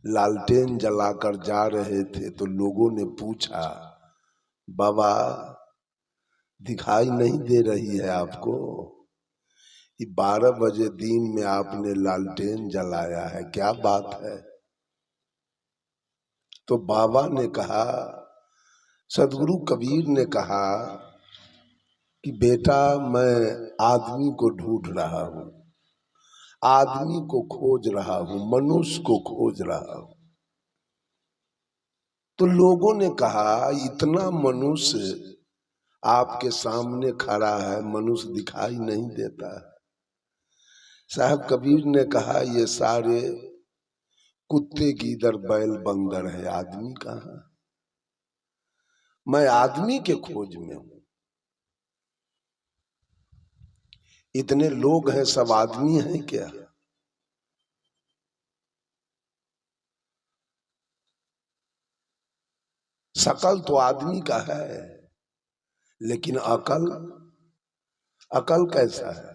लालटेन जलाकर जा रहे थे तो लोगों ने पूछा, बाबा दिखाई नहीं दे रही है आपको? ये 12 बजे दिन में आपने लालटेन जलाया है, क्या बात है? तो बाबा ने कहा, सदगुरु कबीर ने कहा कि बेटा मैं आदमी को ढूंढ रहा हूं, आदमी को खोज रहा हूं, मनुष्य को खोज रहा हूं। तो लोगों ने कहा, इतना मनुष्य आपके सामने खड़ा है, मनुष्य दिखाई नहीं देता है। साहब कबीर ने कहा, ये सारे कुत्ते गीदड़ बैल बंदर है, आदमी कहाँ? मैं आदमी के खोज में हूं। इतने लोग हैं, सब आदमी हैं क्या? शकल तो आदमी का है, लेकिन अकल, अकल कैसा है?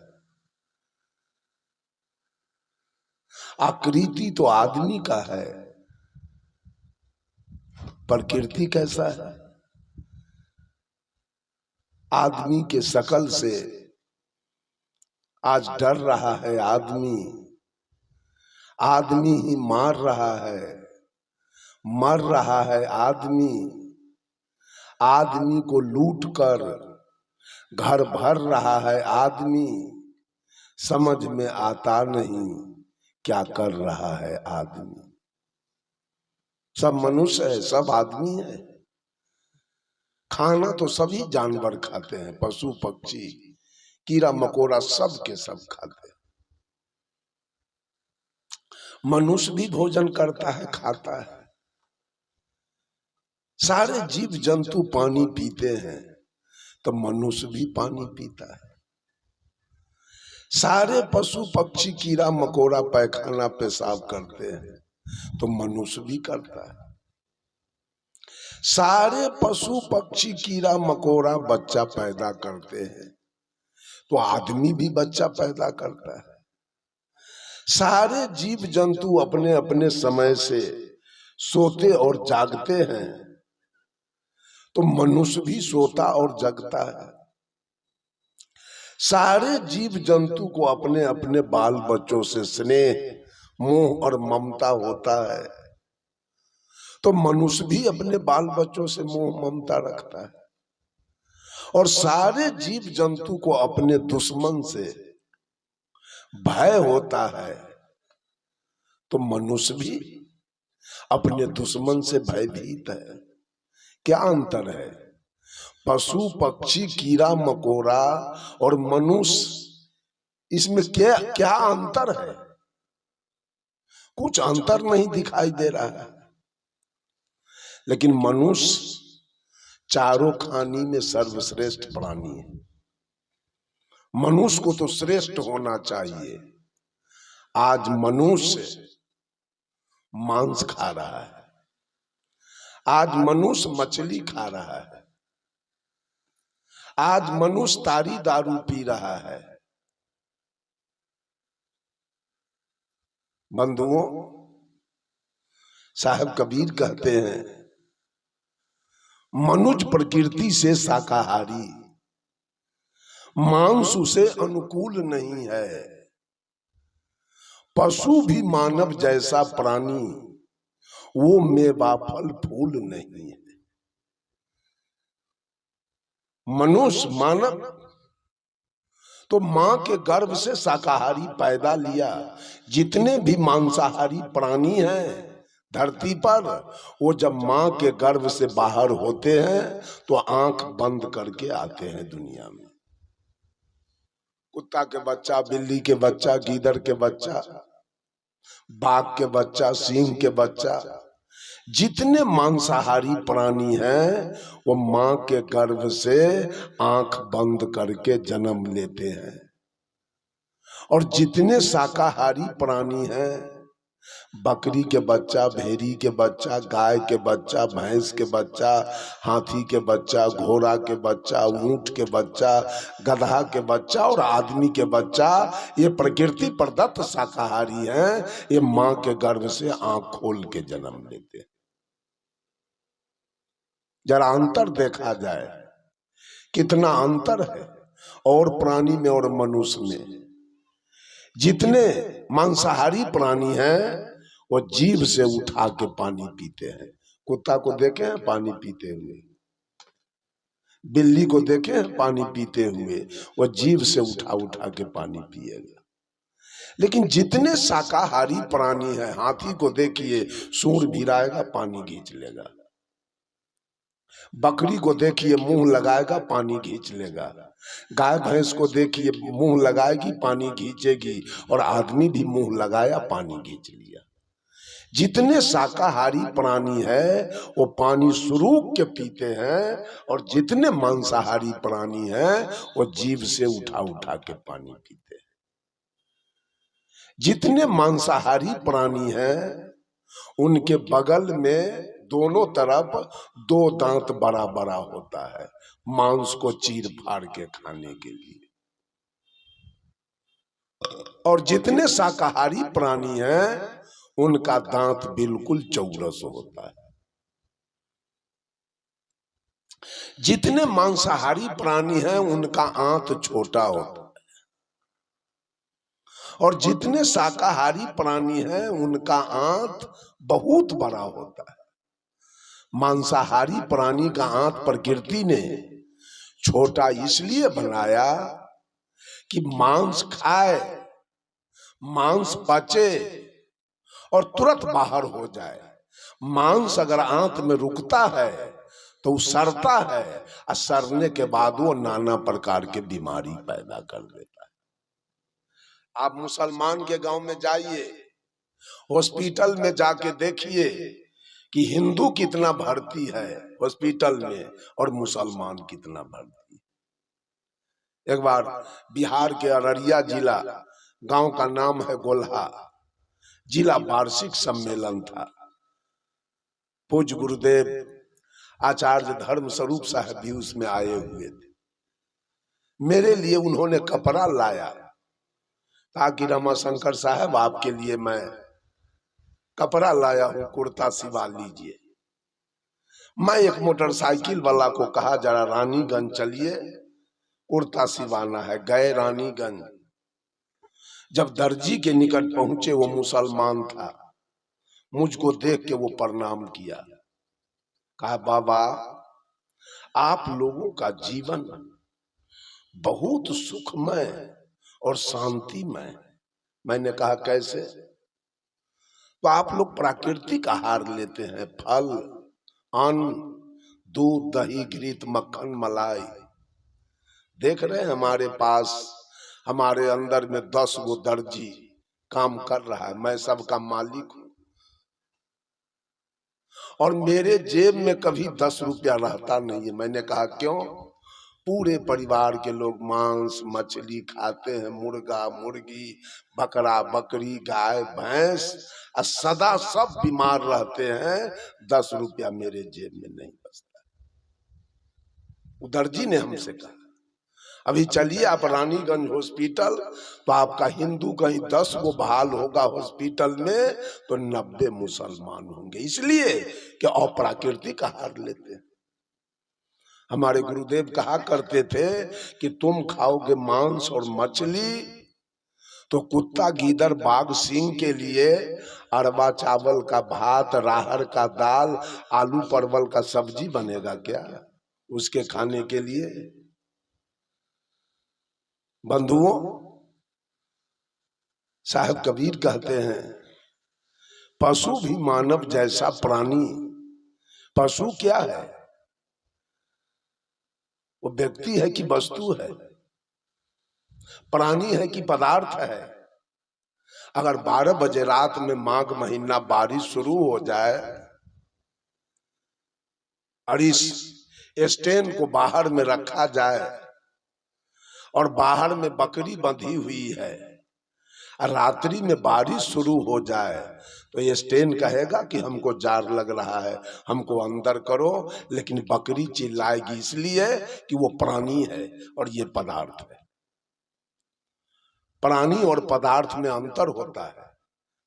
आकृति तो आदमी का है, प्रकृति कैसा है? आदमी के शकल से आज डर रहा है आदमी, आदमी ही मार रहा है, मर रहा है आदमी, आदमी को लूट कर घर भर रहा है आदमी। समझ में आता नहीं क्या कर रहा है आदमी। सब मनुष्य है, सब आदमी है। खाना तो सभी जानवर खाते हैं, पशु पक्षी कीड़ा मकोड़ा सब के सब खाते हैं। मनुष्य भी भोजन करता है, खाता है। सारे जीव जंतु पानी पीते हैं, तो मनुष्य भी पानी पीता है। सारे पशु पक्षी कीड़ा मकोड़ा पैखाना पेशाब करते हैं, तो मनुष्य भी करता है। सारे पशु पक्षी कीड़ा मकोड़ा बच्चा पैदा करते हैं, तो आदमी भी बच्चा पैदा करता है। सारे जीव जंतु अपने अपने समय से सोते और जागते हैं, तो मनुष्य भी सोता और जगता है। सारे जीव जंतु को अपने अपने बाल बच्चों से स्नेह मोह और ममता होता है, तो मनुष्य भी अपने बाल बच्चों से मोह ममता रखता है। और सारे जीव जंतु को अपने दुश्मन से भय होता है, तो मनुष्य भी अपने दुश्मन से भयभीत है। क्या अंतर है? पशु पक्षी कीड़ा मकोड़ा और मनुष्य, इसमें क्या क्या अंतर है? कुछ अंतर नहीं दिखाई दे रहा है। लेकिन मनुष्य चारों खानी में सर्वश्रेष्ठ प्राणी है। मनुष्य को तो श्रेष्ठ होना चाहिए। आज मनुष्य मांस खा रहा है, आज मनुष्य मछली खा रहा है, आज मनुष्य तारी दारू पी रहा है। बंधुओं, साहब कबीर कहते हैं, मनुज प्रकृति से शाकाहारी, मांस उसे अनुकूल नहीं है। पशु भी मानव जैसा प्राणी, वो मेवा फल फूल नहीं है। मनुष्य मानव तो मां के गर्भ से शाकाहारी पैदा लिया। जितने भी मांसाहारी प्राणी हैं धरती पर, वो जब मां के गर्भ से बाहर होते हैं तो आंख बंद करके आते हैं दुनिया में। कुत्ता के बच्चा, बिल्ली के बच्चा, गीदड़ के बच्चा, बाघ के बच्चा, सिंह के बच्चा, जितने मांसाहारी प्राणी हैं वो मां के गर्भ से आंख बंद करके जन्म लेते हैं। और जितने शाकाहारी प्राणी हैं बकरी के बच्चा, भेड़ी के बच्चा, गाय के बच्चा, भैंस के बच्चा, हाथी के बच्चा, घोड़ा के बच्चा, ऊंट के बच्चा, गधा के बच्चा और आदमी के बच्चा, ये प्रकृति प्रदत्त शाकाहारी हैं। ये माँ के गर्भ से आंख खोल के जन्म लेते हैं। जरा अंतर देखा जाए, कितना अंतर है और प्राणी में और मनुष्य में। जितने मांसाहारी प्राणी हैं वो जीभ से उठा के पानी पीते हैं। कुत्ता को देखे हैं पानी पीते हुए, बिल्ली को देखे हैं पानी पीते हुए, वो जीभ से उठा उठा के पानी पिएगा। लेकिन जितने शाकाहारी प्राणी हैं, हाथी को देखिए सूंड भिराएगा पानी खींच लेगा, बकरी को देखिए मुंह लगाएगा पानी खींच लेगा, गाय भैंस को देखिए मुंह लगाएगी पानी खींचेगी, और आदमी भी मुंह लगाया पानी खींच लिया। जितने शाकाहारी प्राणी है वो पानी सुरूक के पीते हैं, और जितने मांसाहारी प्राणी हैं वो जीभ से उठा उठा के पानी पीते हैं। जितने मांसाहारी प्राणी हैं उनके बगल में दोनों तरफ दो दांत बड़ा बड़ा होता है, मांस को चीर फाड़ के खाने के लिए। और जितने शाकाहारी प्राणी हैं उनका दांत बिल्कुल चौरस होता है। जितने मांसाहारी प्राणी हैं उनका आंत छोटा होता है, और जितने शाकाहारी प्राणी हैं उनका आंत बहुत बड़ा होता है। मांसाहारी प्राणी का आंत प्रकृति ने छोटा इसलिए बनाया कि मांस खाए, मांस पचे और तुरंत बाहर हो जाए। मांस अगर आंत में रुकता है तो सड़ता है, और सड़ने के बाद वो नाना प्रकार के बीमारी पैदा कर देता है। आप मुसलमान के गांव में जाइए, हॉस्पिटल में जाके देखिए कि हिंदू कितना भर्ती है हॉस्पिटल में और मुसलमान कितना भर्ती है। एक बार बिहार के अररिया जिला, गांव का नाम है गोल्हा, जिला वार्षिक सम्मेलन था। पूज्य गुरुदेव आचार्य धर्म स्वरूप साहब भी उसमें आए हुए थे। मेरे लिए उन्होंने कपड़ा लाया ताकि रमाशंकर साहब आपके लिए मैं कपड़ा लाया हूं, कुर्ता सिवा लीजिए। मैं एक मोटरसाइकिल वाला को कहा जरा रानीगंज चलिए, कुर्ता सिवाना है। गए रानीगंज, जब दर्जी के निकट पहुंचे वो मुसलमान था। मुझको देख के वो प्रणाम किया, कहा बाबा आप लोगों का जीवन बहुत सुखमय और शांतिमय। मैंने कहा कैसे? तो आप लोग प्राकृतिक आहार लेते हैं, फल, अन्न, दूध, दही, घृत, मक्खन, मलाई। देख रहे हैं हमारे पास, हमारे अंदर में 10 गो दर्जी काम कर रहा है, मैं सबका मालिक हूं, और मेरे जेब में कभी 10 रुपया रहता नहीं है। मैंने कहा क्यों? पूरे परिवार के लोग मांस मछली खाते हैं, मुर्गा मुर्गी, बकरा बकरी, गाय भैंस, और सदा सब बीमार रहते हैं। 10 रुपया मेरे जेब में नहीं बचता। दर्जी ने हमसे कहा अभी चलिए आप रानीगंज हॉस्पिटल, तो आपका हिंदू कहीं 10 गो बहाल होगा हॉस्पिटल में तो 90 मुसलमान होंगे, इसलिए कि अप्राकृतिक आहार लेते हैं। हमारे गुरुदेव कहा करते थे कि तुम खाओगे मांस और मछली तो कुत्ता गीदड़ बाघ सिंह के लिए अरबा चावल का भात, राहर का दाल, आलू परवल का सब्जी बनेगा क्या उसके खाने के लिए? बंधुओं, साहब कबीर कहते हैं पशु भी मानव जैसा प्राणी। पशु क्या है? वो व्यक्ति है कि वस्तु है? प्राणी है कि पदार्थ है? अगर 12 बजे रात में माघ महीना बारिश शुरू हो जाए और इस स्टैंड को बाहर में रखा जाए और बाहर में बकरी बंधी हुई है रात्रि में बारिश शुरू हो जाए तो ये स्टेन कहेगा कि हमको जार लग रहा है, हमको अंदर करो, लेकिन बकरी चिल्लाएगी इसलिए कि वो प्राणी है और ये पदार्थ है। प्राणी और पदार्थ में अंतर होता है।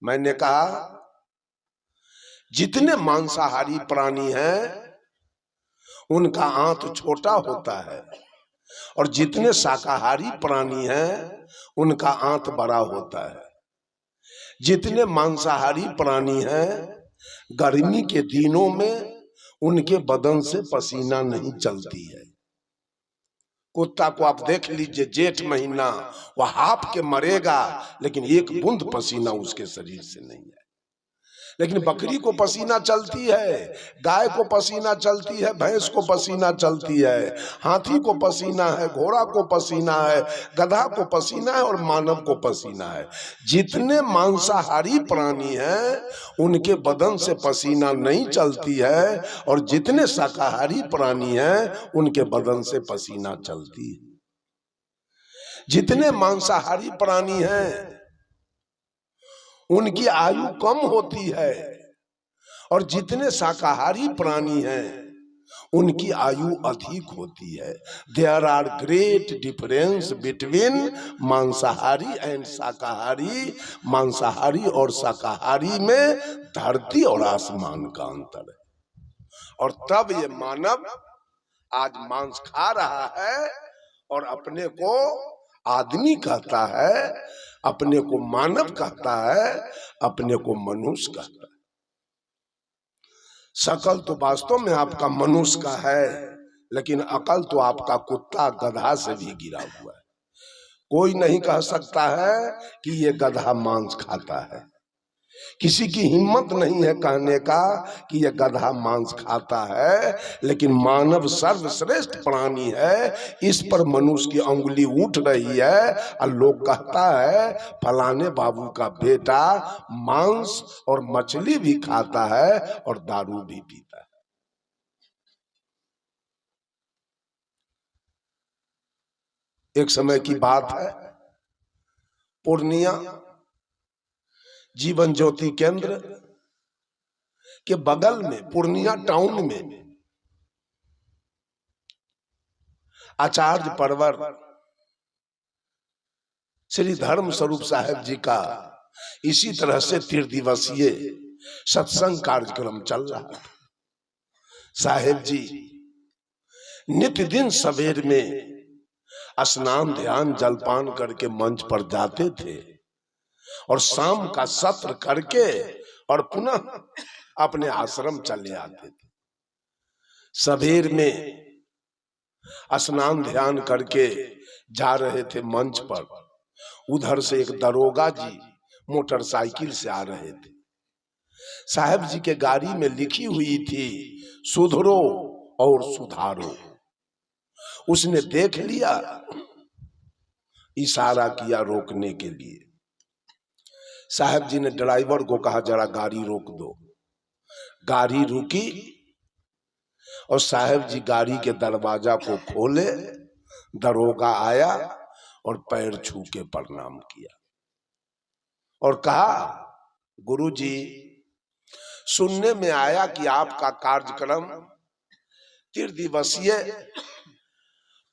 मैंने कहा जितने मांसाहारी प्राणी हैं उनका आंत छोटा होता है और जितने शाकाहारी प्राणी हैं उनका आंत बड़ा होता है। जितने मांसाहारी प्राणी हैं गर्मी के दिनों में उनके बदन से पसीना नहीं चलती है। कुत्ता को आप देख लीजिए, जेठ महीना वह हाफ के मरेगा लेकिन एक बूंद पसीना उसके शरीर से नहीं है। लेकिन बकरी को पसीना चलती है, गाय को पसीना चलती है, भैंस को पसीना चलती है, हाथी को पसीना है, घोड़ा को पसीना है, गधा को पसीना है और मानव को पसीना है। जितने मांसाहारी प्राणी हैं उनके बदन से पसीना नहीं चलती है और जितने शाकाहारी प्राणी हैं उनके बदन से पसीना चलती है। जितने मांसाहारी प्राणी हैं उनकी आयु कम होती है और जितने शाकाहारी प्राणी हैं उनकी आयु अधिक होती है। There are great difference between मांसाहारी एंड शाकाहारी। मांसाहारी और शाकाहारी में धरती और आसमान का अंतर है। और तब ये मानव आज मांस खा रहा है और अपने को आदमी कहता है, अपने को मानव कहता है, अपने को मनुष्य कहता है। शकल तो वास्तव में आपका मनुष्य का है लेकिन अकल तो आपका कुत्ता गधा से भी गिरा हुआ है। कोई नहीं कह सकता है कि ये गधा मांस खाता है। किसी की हिम्मत नहीं है कहने का कि यह गधा मांस खाता है। लेकिन मानव सर्वश्रेष्ठ प्राणी है, इस पर मनुष्य की अंगुली उठ रही है और लोग कहता है फलाने बाबू का बेटा मांस और मछली भी खाता है और दारू भी पीता है। एक समय की बात है, पूर्णिया जीवन ज्योति केंद्र के बगल में पूर्णिया टाउन में आचार्य परवर श्री धर्म स्वरूप साहेब जी का इसी तरह से 3 दिवसीय सत्संग कार्यक्रम चल रहा था। साहेब जी नित्य दिन सवेर में स्नान ध्यान जलपान करके मंच पर जाते थे और शाम का सत्र करके और पुनः अपने आश्रम चले आते थे। सवेर में स्नान ध्यान करके जा रहे थे मंच पर, उधर से एक दरोगा जी मोटरसाइकिल से आ रहे थे। साहब जी के गाड़ी में लिखी हुई थी सुधरो और सुधारो। उसने देख लिया, इशारा किया रोकने के लिए। साहब जी ने ड्राइवर को कहा जरा गाड़ी रोक दो। गाड़ी रुकी और साहब जी गाड़ी के दरवाजा को खोले। दरोगा आया और पैर छू के प्रणाम किया और कहा गुरुजी, सुनने में आया कि आपका कार्यक्रम 3 दिवसीय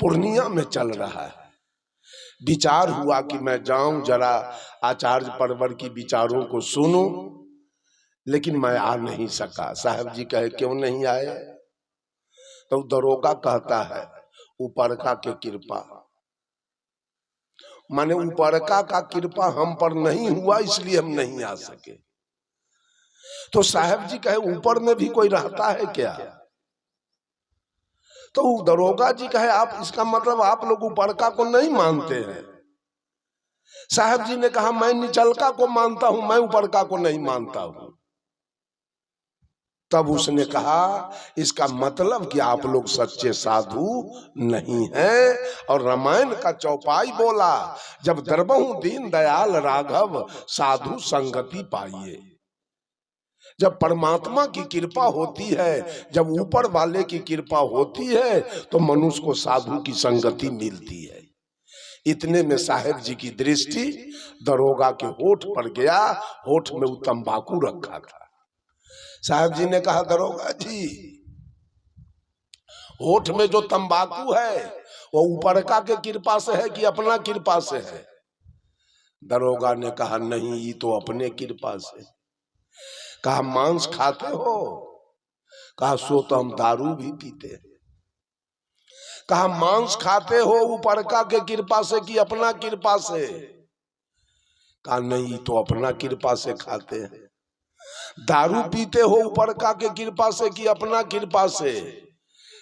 पूर्णिया में चल रहा है। विचार हुआ कि मैं जाऊं जरा आचार्य परवर की विचारों को सुनूं, लेकिन मैं आ नहीं सका। साहब जी कहे क्यों नहीं आए? तो दरोगा कहता है ऊपरका के कृपा, माने ऊपरका का कृपा हम पर नहीं हुआ इसलिए हम नहीं आ सके। तो साहब जी कहे ऊपर में भी कोई रहता है क्या? तो दरोगा जी कहे आप, इसका मतलब आप लोग ऊपरका को नहीं मानते हैं। साहब जी ने कहा मैं निचलका को मानता हूं, मैं ऊपरका को नहीं मानता हूं। तब उसने कहा इसका मतलब कि आप लोग सच्चे साधु नहीं हैं। और रामायण का चौपाई बोला, जब दरबहु दीन दयाल राघव साधु संगति पाइए। जब परमात्मा की कृपा होती है, जब ऊपर वाले की कृपा होती है तो मनुष्य को साधु की संगति मिलती है। इतने में साहेब जी की दृष्टि दरोगा के होठ पर गया। होठ में वो तंबाकू रखा था। साहब जी ने कहा, दरोगा जी, होठ में जो तंबाकू है वो ऊपरका के कृपा से है कि अपना कृपा से है? दरोगा ने कहा, नहीं, ये तो अपने कृपा से। कहा, मांस खाते हो? कहा, सो तो हम दारू भी पीते हैं। कहा, मांस खाते हो ऊपरका के कृपा से कि अपना कृपा से? कहा, नहीं, तो अपना कृपा से खाते हैं। दारू पीते हो ऊपरका के कृपा से कि अपना कृपा से?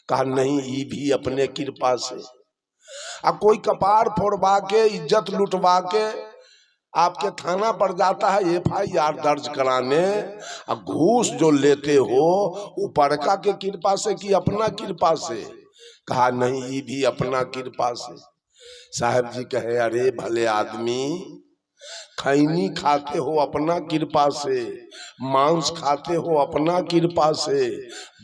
कहा, नहीं, ये भी अपने कृपा से। अब कोई कपार फोड़वा के, इज्जत लुटवा के आपके थाना पर जाता है FIR दर्ज कराने, और घूस जो लेते हो ऊपरका के कृपा से कि अपना कृपा से? कहा, नहीं, ये भी अपना कृपा से। साहब जी कहे, अरे भले आदमी, खैनी खाते हो अपना कृपा से, मांस खाते हो अपना कृपा से,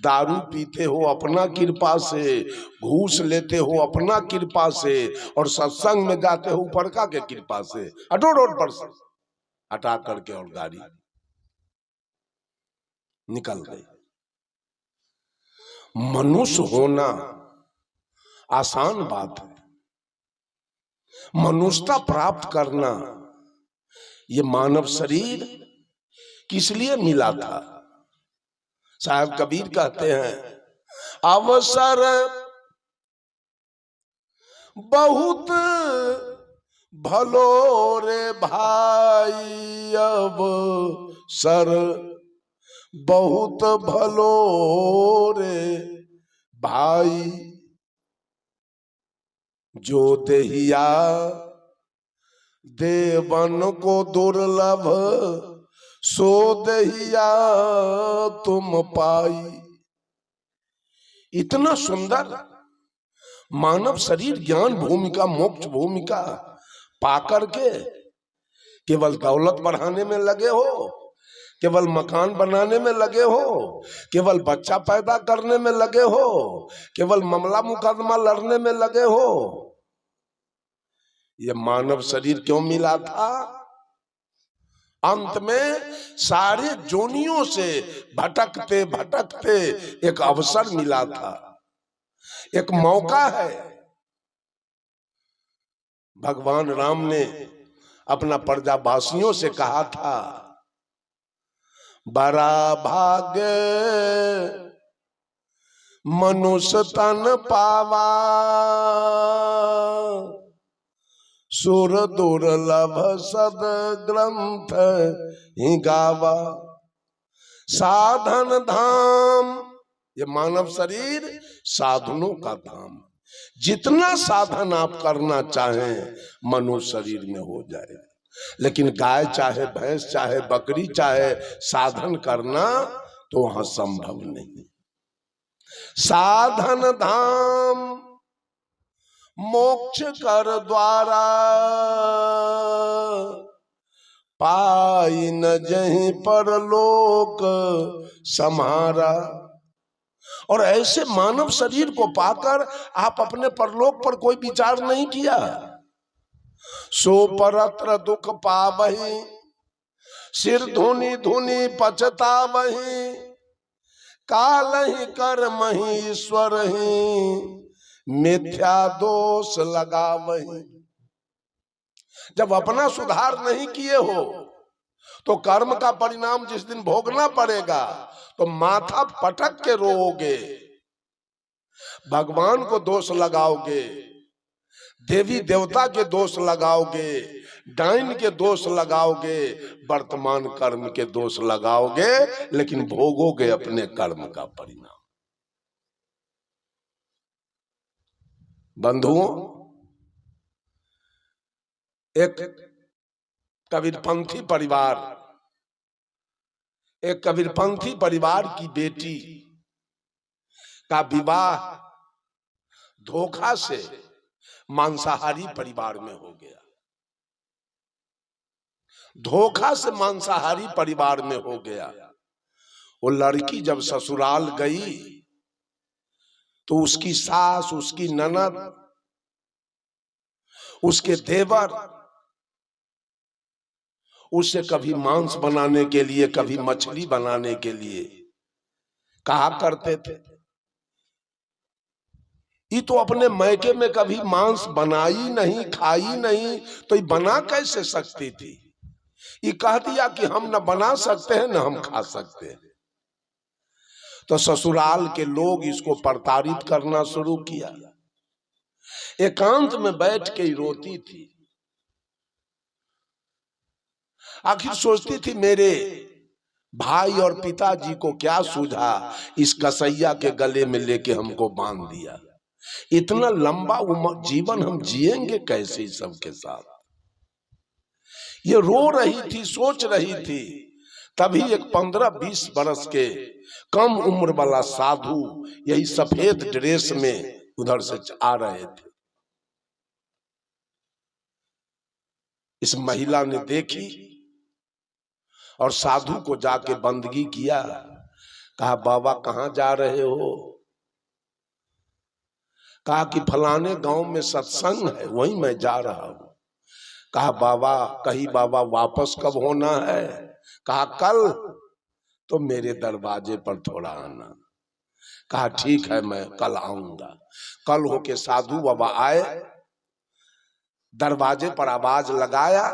दारू पीते हो अपना कृपा से, घूस लेते हो अपना कृपा से, और सत्संग में जाते हो ऊपरका के कृपा से। हटो रोड पर से। हटा करके और गाड़ी निकल गई। मनुष्य होना आसान बात है, मनुष्यता प्राप्त करना ये मानव शरीर किस लिए मिला था? साहब कबीर कहते हैं, अवसर बहुत भलो रे भाई, अब सर बहुत भलो रे भाई, जो देहिया देवन को दुर्लभ, सो देहिया तुम पाई। इतना सुंदर मानव शरीर ज्ञान भूमिका, मोक्ष भूमिका पाकर के केवल दौलत बढ़ाने में लगे हो, केवल मकान बनाने में लगे हो, केवल बच्चा पैदा करने में लगे हो, केवल मामला मुकदमा लड़ने में लगे हो। ये मानव शरीर क्यों मिला था? अंत में सारे जोनियों से भटकते भटकते एक अवसर मिला था, एक मौका है। भगवान राम ने अपना प्रजावासियों से कहा था, बड़ा भाग्य मनुष्य तन पावा, सुर दुर्लभ सद ग्रंथ ही गावा। साधन धाम, ये मानव शरीर साधनों का धाम। जितना साधन आप करना चाहें मनुष्य शरीर में हो जाए, लेकिन गाय चाहे भैंस चाहे बकरी चाहे साधन करना तो वहां संभव नहीं। साधन धाम मोक्ष कर द्वारा, पाई न जहीं पर लोक समारा। और ऐसे मानव शरीर को पाकर आप अपने परलोक पर कोई विचार नहीं किया। सो परत्र दुख पावही, सिर धुनि धुनि पछतावही, काल ही कर्म ही ईश्वर ही, मिथ्या दोष लगावही। जब अपना सुधार नहीं किए हो तो कर्म का परिणाम जिस दिन भोगना पड़ेगा तो माथा पटक के रोओगे, भगवान को दोष लगाओगे, देवी देवता के दोष लगाओगे, डाइन के दोष लगाओगे, वर्तमान कर्म के दोष लगाओगे, लेकिन भोगोगे अपने कर्म का परिणाम। बंधुओं, एक कबीरपंथी परिवार की बेटी का विवाह धोखा से मांसाहारी परिवार में हो गया। धोखा से मांसाहारी परिवार में हो गया। वो लड़की जब ससुराल गई तो उसकी सास, उसकी ननद उसके देवर उससे कभी मांस बनाने के लिए, कभी मछली बनाने के लिए कहा करते थे। ये तो अपने मैके में कभी मांस बनाई नहीं, खाई नहीं, तो ये बना कैसे सकती थी? ये कह दिया कि हम न बना सकते हैं न हम खा सकते हैं। तो ससुराल के लोग इसको प्रताड़ित करना शुरू किया। एकांत में बैठ के रोती थी। आखिर सोचती थी मेरे भाई और पिताजी को क्या सूझा, इस कसैया के गले में लेके हमको बांध दिया। इतना लंबा जीवन हम जिएंगे कैसे सबके साथ? ये रो रही थी, सोच रही थी। तभी एक 15-20 बरस के कम उम्र वाला साधु यही सफेद ड्रेस में उधर से आ रहे थे। इस महिला ने देखी और साधु को जाके बंदगी किया। कहा बाबा कहाँ जा रहे हो? कहा कि फलाने गांव में सत्संग है, वहीं मैं जा रहा हूं। कहा बाबा, कही बाबा वापस कब होना है? कहा कल, तो मेरे दरवाजे पर थोड़ा आना। कहा ठीक है, मैं कल आऊंगा। कल होके साधु बाबा आए, दरवाजे पर आवाज लगाया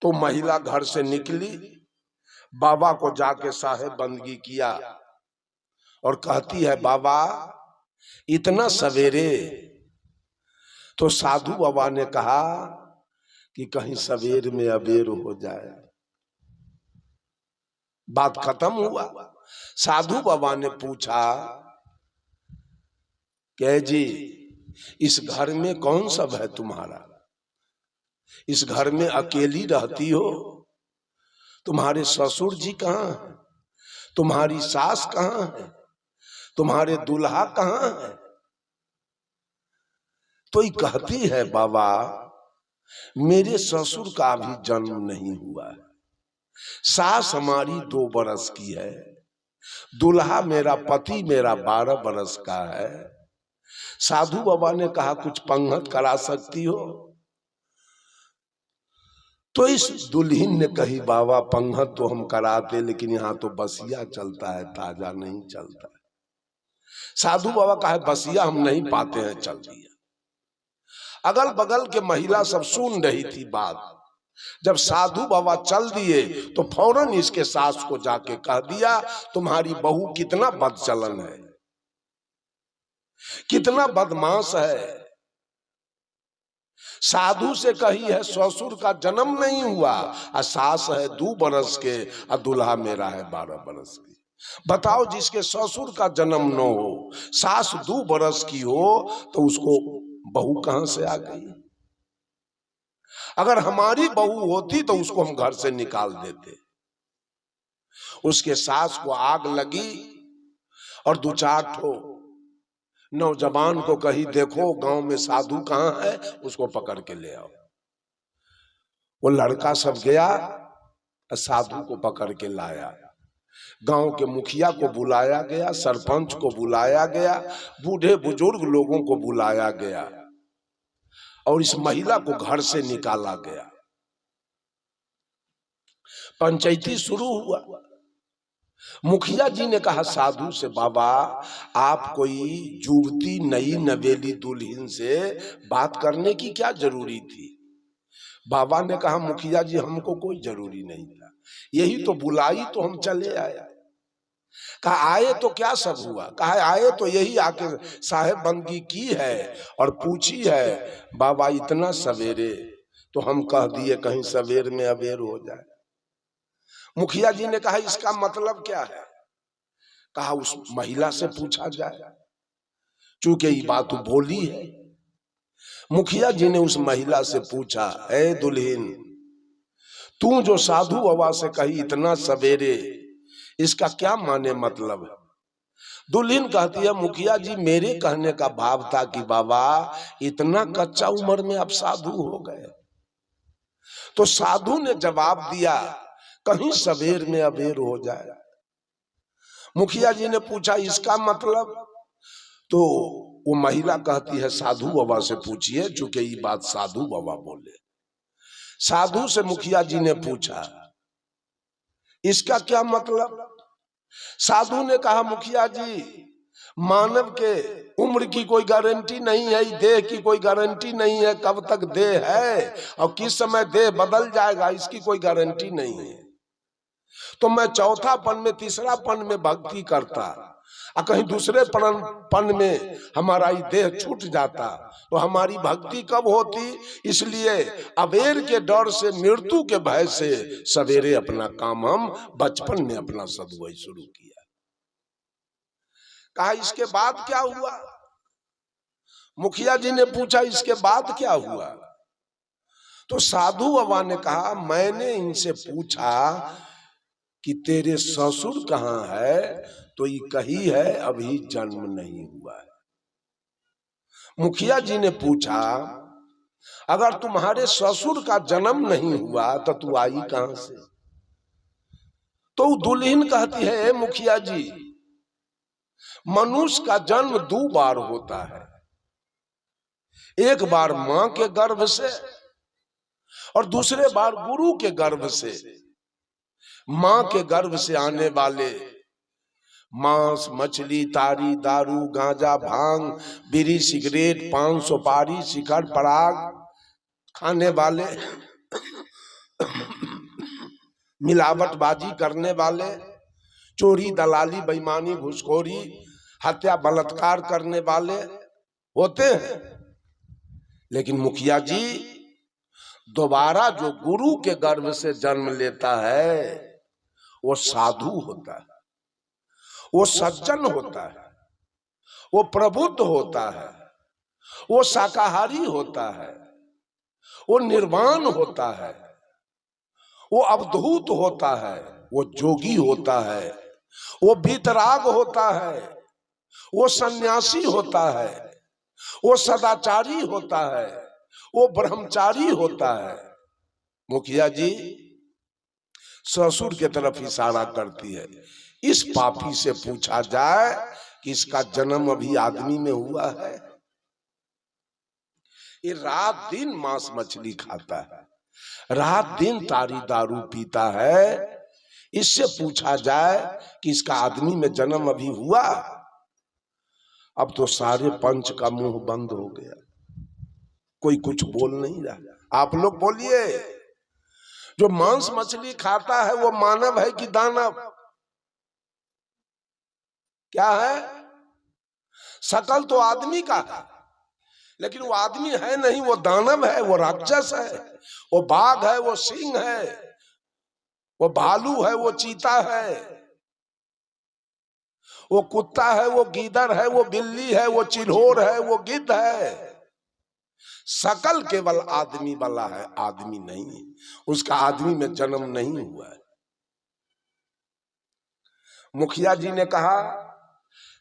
तो महिला घर से निकली, बाबा को जाके साहेब बंदगी किया और कहती है बाबा इतना सवेरे? तो साधु बाबा ने कहा कि कहीं सवेर में अबेर हो जाए। बात खत्म हुआ। साधु बाबा ने पूछा कि जी इस घर में कौन सब है तुम्हारा? इस घर में अकेली रहती हो? तुम्हारे ससुर जी कहाँ हैं? तुम्हारी सास कहाँ है? तुम्हारे दूल्हा कहाँ है? तो ये कहती है बाबा मेरे ससुर का भी जन्म नहीं हुआ है, सास हमारी 2 बरस की है, दूल्हा मेरा पति मेरा 12 बरस का है। साधु बाबा ने कहा कुछ पंगत करा सकती हो? तो इस दुल्हन ने कही बाबा पंगत तो हम कराते, लेकिन यहाँ तो बसिया चलता है, ताजा नहीं चलता है। साधु बाबा कहा बसिया हम नहीं पाते हैं, चल दिया। अगल बगल के महिला सब सुन रही थी बात। जब साधु बाबा चल दिए तो फौरन इसके सास को जाके कह दिया तुम्हारी बहू कितना बदचलन है, कितना बदमाश है। साधु से कही है ससुर का जन्म नहीं हुआ और सास है 2 बरस के और दूल्हा मेरा है 12 बरस की। बताओ जिसके ससुर का जन्म न हो, सास 2 बरस की हो, तो उसको बहू कहां से आ गई? अगर हमारी बहू होती तो उसको हम घर से निकाल देते। उसके सास को आग लगी और 2-4 ठो नौजवान को कही देखो गांव में साधु कहाँ है, उसको पकड़ के ले आओ। वो लड़का सब गया, साधु को पकड़ के लाया। गांव के मुखिया को बुलाया गया, सरपंच को बुलाया गया, बूढ़े बुजुर्ग लोगों को बुलाया गया और इस महिला को घर से निकाला गया। पंचायती शुरू हुआ। मुखिया जी ने कहा साधु से बाबा आप कोई युवती नई नवेली दुल्हन से बात करने की क्या जरूरी थी? बाबा ने कहा मुखिया जी हमको कोई जरूरी नहीं था, यही तो बुलाई तो हम चले आए। कहा आए तो क्या सब हुआ? कहा आए तो यही आके साहेब बंदगी की है और पूछी है बाबा इतना सवेरे, तो हम कह दिए कहीं सवेर में अबेर हो जाए। मुखिया जी ने कहा इसका मतलब क्या है? कहा उस महिला से पूछा जाए, चूंकि ये बात बोली है। मुखिया जी ने उस महिला से पूछा ए दुल्हन, तू जो साधु बाबा से कही इतना सवेरे, इसका क्या माने मतलब है? दुल्हन कहती है मुखिया जी मेरे कहने का भाव था कि बाबा इतना कच्चा उम्र में आप साधु हो गए। तो साधु ने जवाब दिया कहीं सवेर में अबेर हो जाए। मुखिया जी ने पूछा इसका मतलब? तो वो महिला कहती है साधु बाबा से पूछिए, चूंकि ये बात साधु बाबा बोले। साधु से मुखिया जी ने पूछा इसका क्या मतलब? साधु ने कहा मुखिया जी, मानव के उम्र की कोई गारंटी नहीं है, देह की कोई गारंटी नहीं है, कब तक देह है और किस समय देह बदल जाएगा इसकी कोई गारंटी नहीं है। तो मैं चौथा पन में, तीसरा पन में भक्ति करता और कहीं दूसरे पन में हमारा ये देह छूट जाता तो हमारी भक्ति कब होती? इसलिए अबेर के डर से, मृत्यु के भय से सवेरे अपना काम हम बचपन में अपना सदुवई शुरू किया। कहा इसके बाद क्या हुआ? मुखिया जी ने पूछा इसके बाद क्या हुआ? तो साधु बाबा ने कहा मैंने इनसे पूछा कि तेरे ससुर कहाँ है? तो ये कही है अभी जन्म नहीं हुआ है। मुखिया जी ने पूछा अगर तुम्हारे ससुर का जन्म नहीं हुआ तो तू आई कहां से? तो दुल्हन कहती है मुखिया जी, मनुष्य का जन्म 2 बार होता है, एक बार मां के गर्भ से और दूसरे बार गुरु के गर्भ से। मां के गर्भ से आने वाले मांस, मछली, तारी, दारू, गांजा, भांग, बीड़ी, सिगरेट, पान, सुपारी, शिखर, पराग खाने वाले, मिलावटबाजी करने वाले, चोरी, दलाली, बेईमानी, घूसखोरी, हत्या, बलात्कार करने वाले होते हैं। लेकिन मुखिया जी दोबारा जो गुरु के गर्भ से जन्म लेता है वो साधु होता है, वो सज्जन होता है, वो प्रबुद्ध होता है, वो शाकाहारी होता है, वो निर्वाण होता है, वो अवधूत होता है, वो जोगी होता है, वो वीतराग होता है, वो सन्यासी होता है, वो सदाचारी होता है, वो ब्रह्मचारी होता है। मुखिया जी ससुर की तरफ इशारा करती है। इस पापी से पूछा जाए कि इसका जन्म अभी आदमी में हुआ है? ये रात दिन मांस मछली खाता है, रात दिन तारी दारू पीता है, इससे पूछा जाए कि इसका आदमी में जन्म अभी हुआ? अब तो सारे पंच का मुंह बंद हो गया, कोई कुछ बोल नहीं रहा। आप लोग बोलिए, जो मांस मछली खाता है वो मानव है कि दानव? क्या है? शकल तो आदमी का है लेकिन वो आदमी है नहीं, वो दानव है, वो राक्षस है, वो बाघ है, वो सिंह है, वो भालू है, वो चीता है, वो कुत्ता है, वो गीदड़ है, वो बिल्ली है, वो चिल्होर है, वो गिद्ध है। शकल केवल आदमी वाला है, आदमी नहीं, उसका आदमी में जन्म नहीं हुआ है। मुखिया जी ने कहा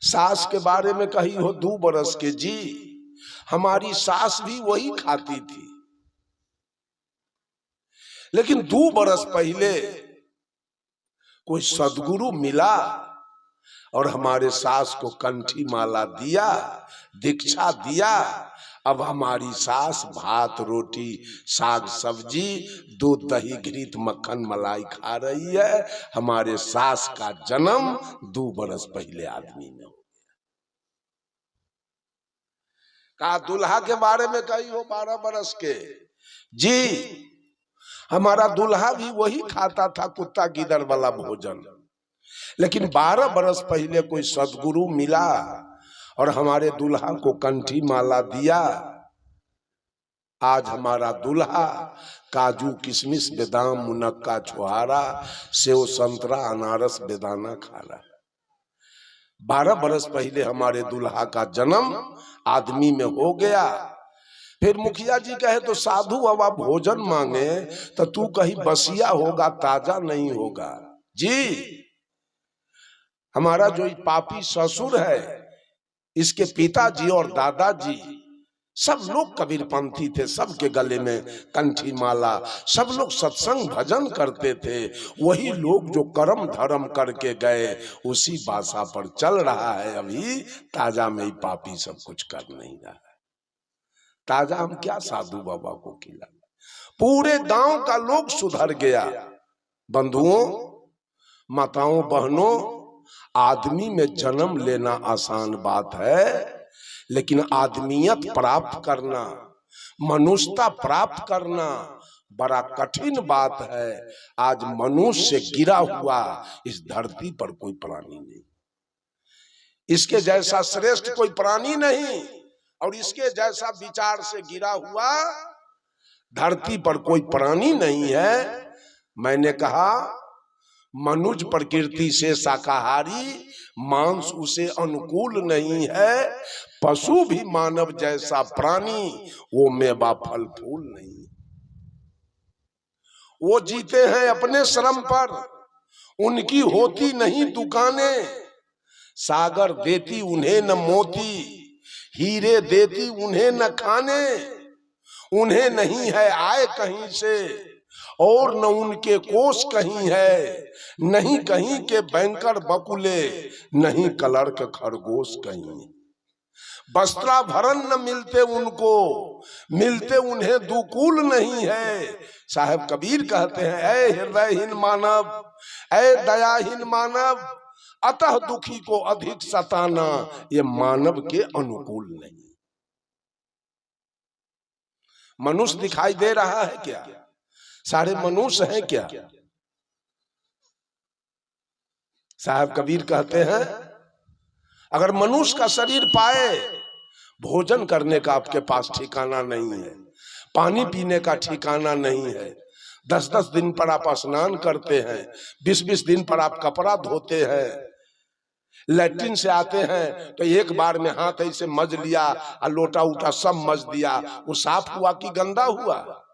सास के बारे में कही हो 2 बरस के? जी हमारी सास भी वही खाती थी, लेकिन 2 बरस पहले कोई सदगुरु मिला और हमारे सास को कंठी माला दिया, दीक्षा दिया। अब हमारी सास भात, रोटी, साग सब्जी, दूध, दही, घृत, मक्खन, मलाई खा रही है। हमारे सास का जन्म 2 बरस पहले आदमी में हो गया। कहा दूल्हा के बारे में कही हो 12 बरस के? जी हमारा दूल्हा भी वही खाता था कुत्ता गीदड़ वाला भोजन, लेकिन 12 बरस पहले कोई सदगुरु मिला और हमारे दूल्हा को कंठी माला दिया। आज हमारा दूल्हा काजू, किशमिश, बादाम, मुनक्का, छुहारा, सेव, संतरा, अनारस, बेदाना खा रहा है। 12 बरस पहले हमारे दूल्हा का जन्म आदमी में हो गया। फिर मुखिया जी कहे तो साधु बाबा भोजन मांगे तो तू कहीं बसिया होगा, ताजा नहीं होगा। जी हमारा जो पापी ससुर है, इसके पिताजी और दादाजी सब लोग कबीरपंथी थे, सबके गले में कंठी माला, सब लोग सत्संग भजन करते थे। वही लोग जो कर्म धर्म करके गए उसी बासा पर चल रहा है। अभी ताजा में ही पापी सब कुछ कर नहीं रहा है। ताजा हम क्या साधु बाबा को खिला, पूरे गांव का लोग सुधर गया। बंधुओं, माताओं, बहनों, आदमी में जन्म लेना आसान बात है, लेकिन आदमियत प्राप्त करना, मनुष्यता प्राप्त करना बड़ा कठिन बात है। आज मनुष्य से गिरा हुआ इस धरती पर कोई प्राणी नहीं, इसके जैसा श्रेष्ठ कोई प्राणी नहीं, और इसके जैसा विचार से गिरा हुआ धरती पर कोई प्राणी नहीं है। मैंने कहा मनुज प्रकृति से शाकाहारी, मांस उसे अनुकूल नहीं है। पशु भी मानव जैसा प्राणी, वो मेवा फल फूल नहीं। वो जीते हैं अपने श्रम पर, उनकी होती नहीं दुकानें। सागर देती उन्हें न मोती, हीरे देती उन्हें न खाने। उन्हें नहीं है आय कहीं से, और न उनके कोष कहीं है। नहीं कहीं के बैंकर बकुले, नहीं क्लर्क खरगोश कहीं। वस्त्राभरण न मिलते उनको, मिलते उन्हें दुकूल नहीं है। साहब कबीर कहते हैं, ऐ हृदयहीन मानव, ऐ दयाहीन मानव, अतः दुखी को अधिक सताना ये मानव के अनुकूल नहीं। मनुष्य दिखाई दे रहा है क्या? सारे मनुष्य हैं क्या? साहब कबीर कहते हैं, अगर मनुष्य का शरीर पाए, भोजन करने का आपके पास ठिकाना नहीं है, पानी पीने का ठिकाना नहीं है। 10-10 दिन पर आप स्नान करते हैं, 20-20 दिन पर आप कपड़ा धोते हैं, लैट्रिन से आते हैं तो एक बार में हाथ ऐसे मज लिया और लोटा उटा सब मज दिया, वो साफ हुआ कि गंदा हुआ?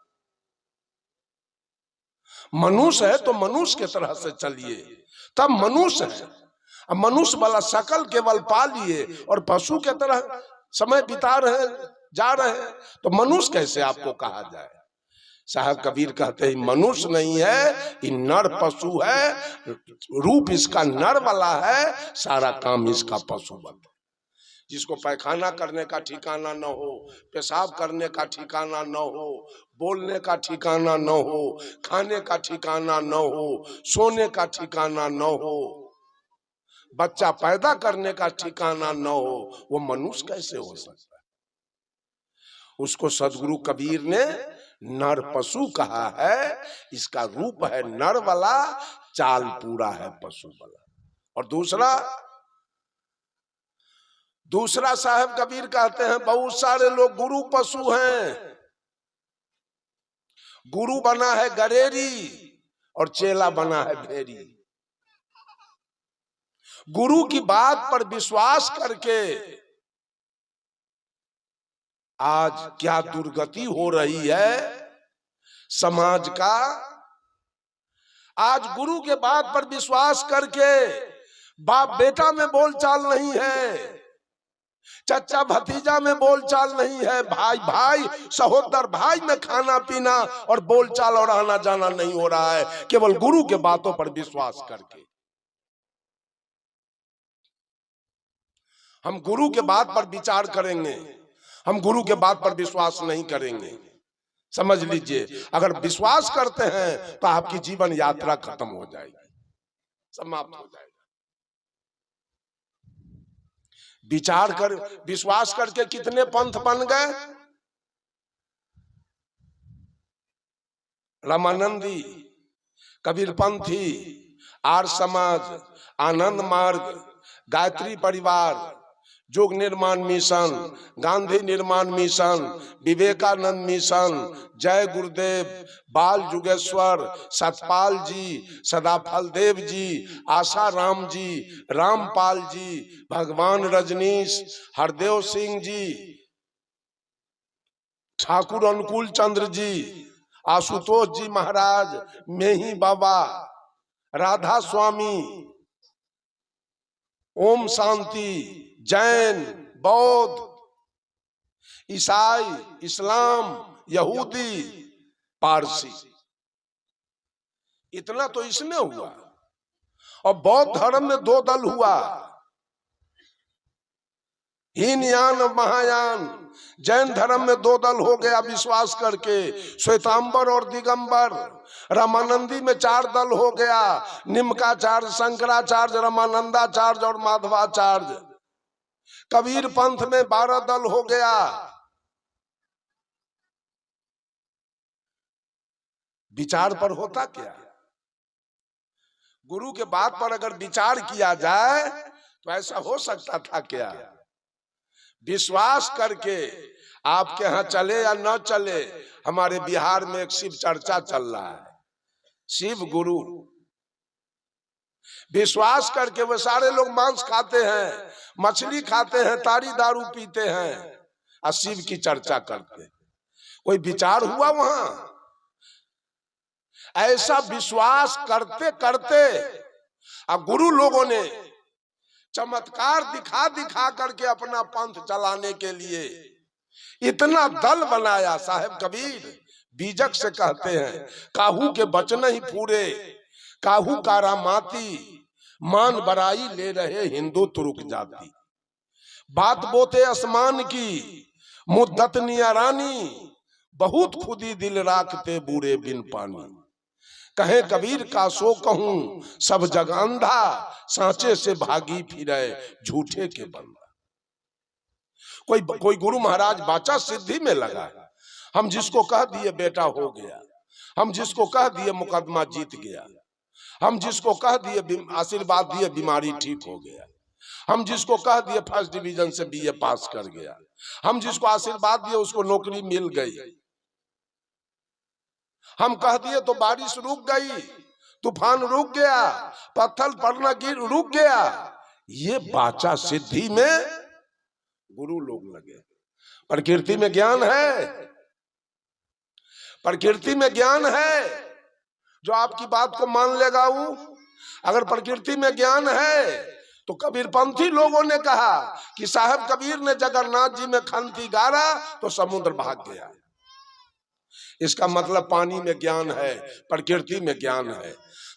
मनुष्य है तो मनुष्य के तरह से चलिए, तब मनुष्य है। अब मनुष्य वाला शकल केवल पा लिए और पशु के तरह समय बिता रहे, जा रहे हैं, तो मनुष्य कैसे आपको कहा जाए? साहब कबीर कहते हैं, मनुष्य नहीं है, ये नर पशु है। रूप इसका नर वाला है, सारा काम इसका पशु वाला। जिसको पैखाना करने का ठिकाना न हो, पेशाब करने का ठिकाना न हो, बोलने का ठिकाना न हो, खाने का ठिकाना न हो, सोने का ठिकाना न हो, बच्चा पैदा करने का ठिकाना न हो, वो मनुष्य कैसे हो सकता है? उसको सदगुरु कबीर ने नर पशु कहा है। इसका रूप है नर वाला, चाल पूरा है पशु वाला। और दूसरा साहब कबीर कहते हैं, बहुत सारे लोग गुरु पशु हैं। गुरु बना है गरेरी और चेला बना है भेरी। गुरु की बात पर विश्वास करके आज क्या दुर्गति हो रही है समाज का। आज गुरु के बात पर विश्वास करके बाप बेटा में बोलचाल नहीं है, चचा भतीजा में बोलचाल नहीं है, भाई भाई सहोदर भाई में खाना पीना और बोलचाल और आना जाना नहीं हो रहा है, केवल गुरु के बातों पर विश्वास करके। हम गुरु के बात पर विचार करेंगे, हम गुरु के बात पर विश्वास नहीं करेंगे। समझ लीजिए, अगर विश्वास करते हैं तो आपकी जीवन यात्रा खत्म हो जाएगी, समाप्त हो जाएगी। विचार कर, विश्वास करके कितने पंथ बन गए। रामानंदी, कबीरपंथी, आर्य समाज, आनंद मार्ग, गायत्री परिवार, योग निर्माण मिशन, गांधी निर्माण मिशन, विवेकानंद मिशन, जय गुरुदेव, बाल युगेश्वर, सतपाल जी, सदाफल देव जी, आशा राम जी, रामपाल जी, भगवान रजनीश, हरदेव सिंह जी, ठाकुर अनुकूल चंद्र जी, आशुतोष जी महाराज, मेही बाबा, राधा स्वामी, ओम शांति, जैन, बौद्ध, ईसाई, इस्लाम, यहूदी, पारसी, इतना तो इसमें हुआ। और बौद्ध धर्म में 2 दल हुआ, हीनयान और महायान। जैन धर्म में 2 दल हो गया विश्वास करके, श्वेतांबर और दिगंबर। रामानंदी में 4 दल हो गया, निम्काचार्य, शंकराचार्य, रामानंदाचार्य और माधवाचार्य। कबीर पंथ में 12 दल हो गया। विचार पर होता क्या? गुरु के बात पर अगर विचार किया जाए तो ऐसा हो सकता था क्या? विश्वास करके आपके यहाँ चले या न चले, हमारे बिहार में एक शिव चर्चा चल रहा है, शिव गुरु। विश्वास करके वो सारे लोग मांस खाते हैं, मछली खाते हैं, ताड़ी दारू पीते हैं और शिव की चर्चा करते हैं। कोई विचार हुआ वहां? ऐसा विश्वास करते करते अब गुरु लोगों ने चमत्कार दिखा दिखा करके अपना पंथ चलाने के लिए इतना दल बनाया। साहेब कबीर बीजक से कहते हैं, काहू के बचन ही पूरे, काहू कारामाती, मान बराई ले रहे हिंदू तुरुक जाति। बात बोते आसमान की, मुद्दत नियरानी, बहुत खुदी दिल राखते बूढ़े बिन पानी। कहे कबीर का सो कहूं सब जग अंधा, सांचे से भागी फिरे झूठे के बंदा। कोई गुरु महाराज बाचा सिद्धि में लगा, हम जिसको कह दिए बेटा हो गया, हम जिसको कह दिए मुकदमा जीत गया, हम जिसको कह दिए आशीर्वाद दिए बीमारी ठीक हो गया, हम जिसको कह दिए फर्स्ट डिवीजन से बीए पास कर गया, हम जिसको आशीर्वाद दिए उसको नौकरी मिल गई, हम कह दिए तो बारिश रुक गई, तूफान रुक गया, पत्थर पड़ना गिर रुक गया। ये बाचा सिद्धि में गुरु लोग लगे। प्रकृति में ज्ञान है, प्रकृति में ज्ञान है, जो आपकी बात को मान लेगा वो। अगर प्रकृति में ज्ञान है तो कबीरपंथी लोगों ने कहा कि साहब कबीर ने जगन्नाथ जी में खंती गारा तो समुद्र भाग गया। इसका मतलब पानी में ज्ञान है, प्रकृति में ज्ञान है।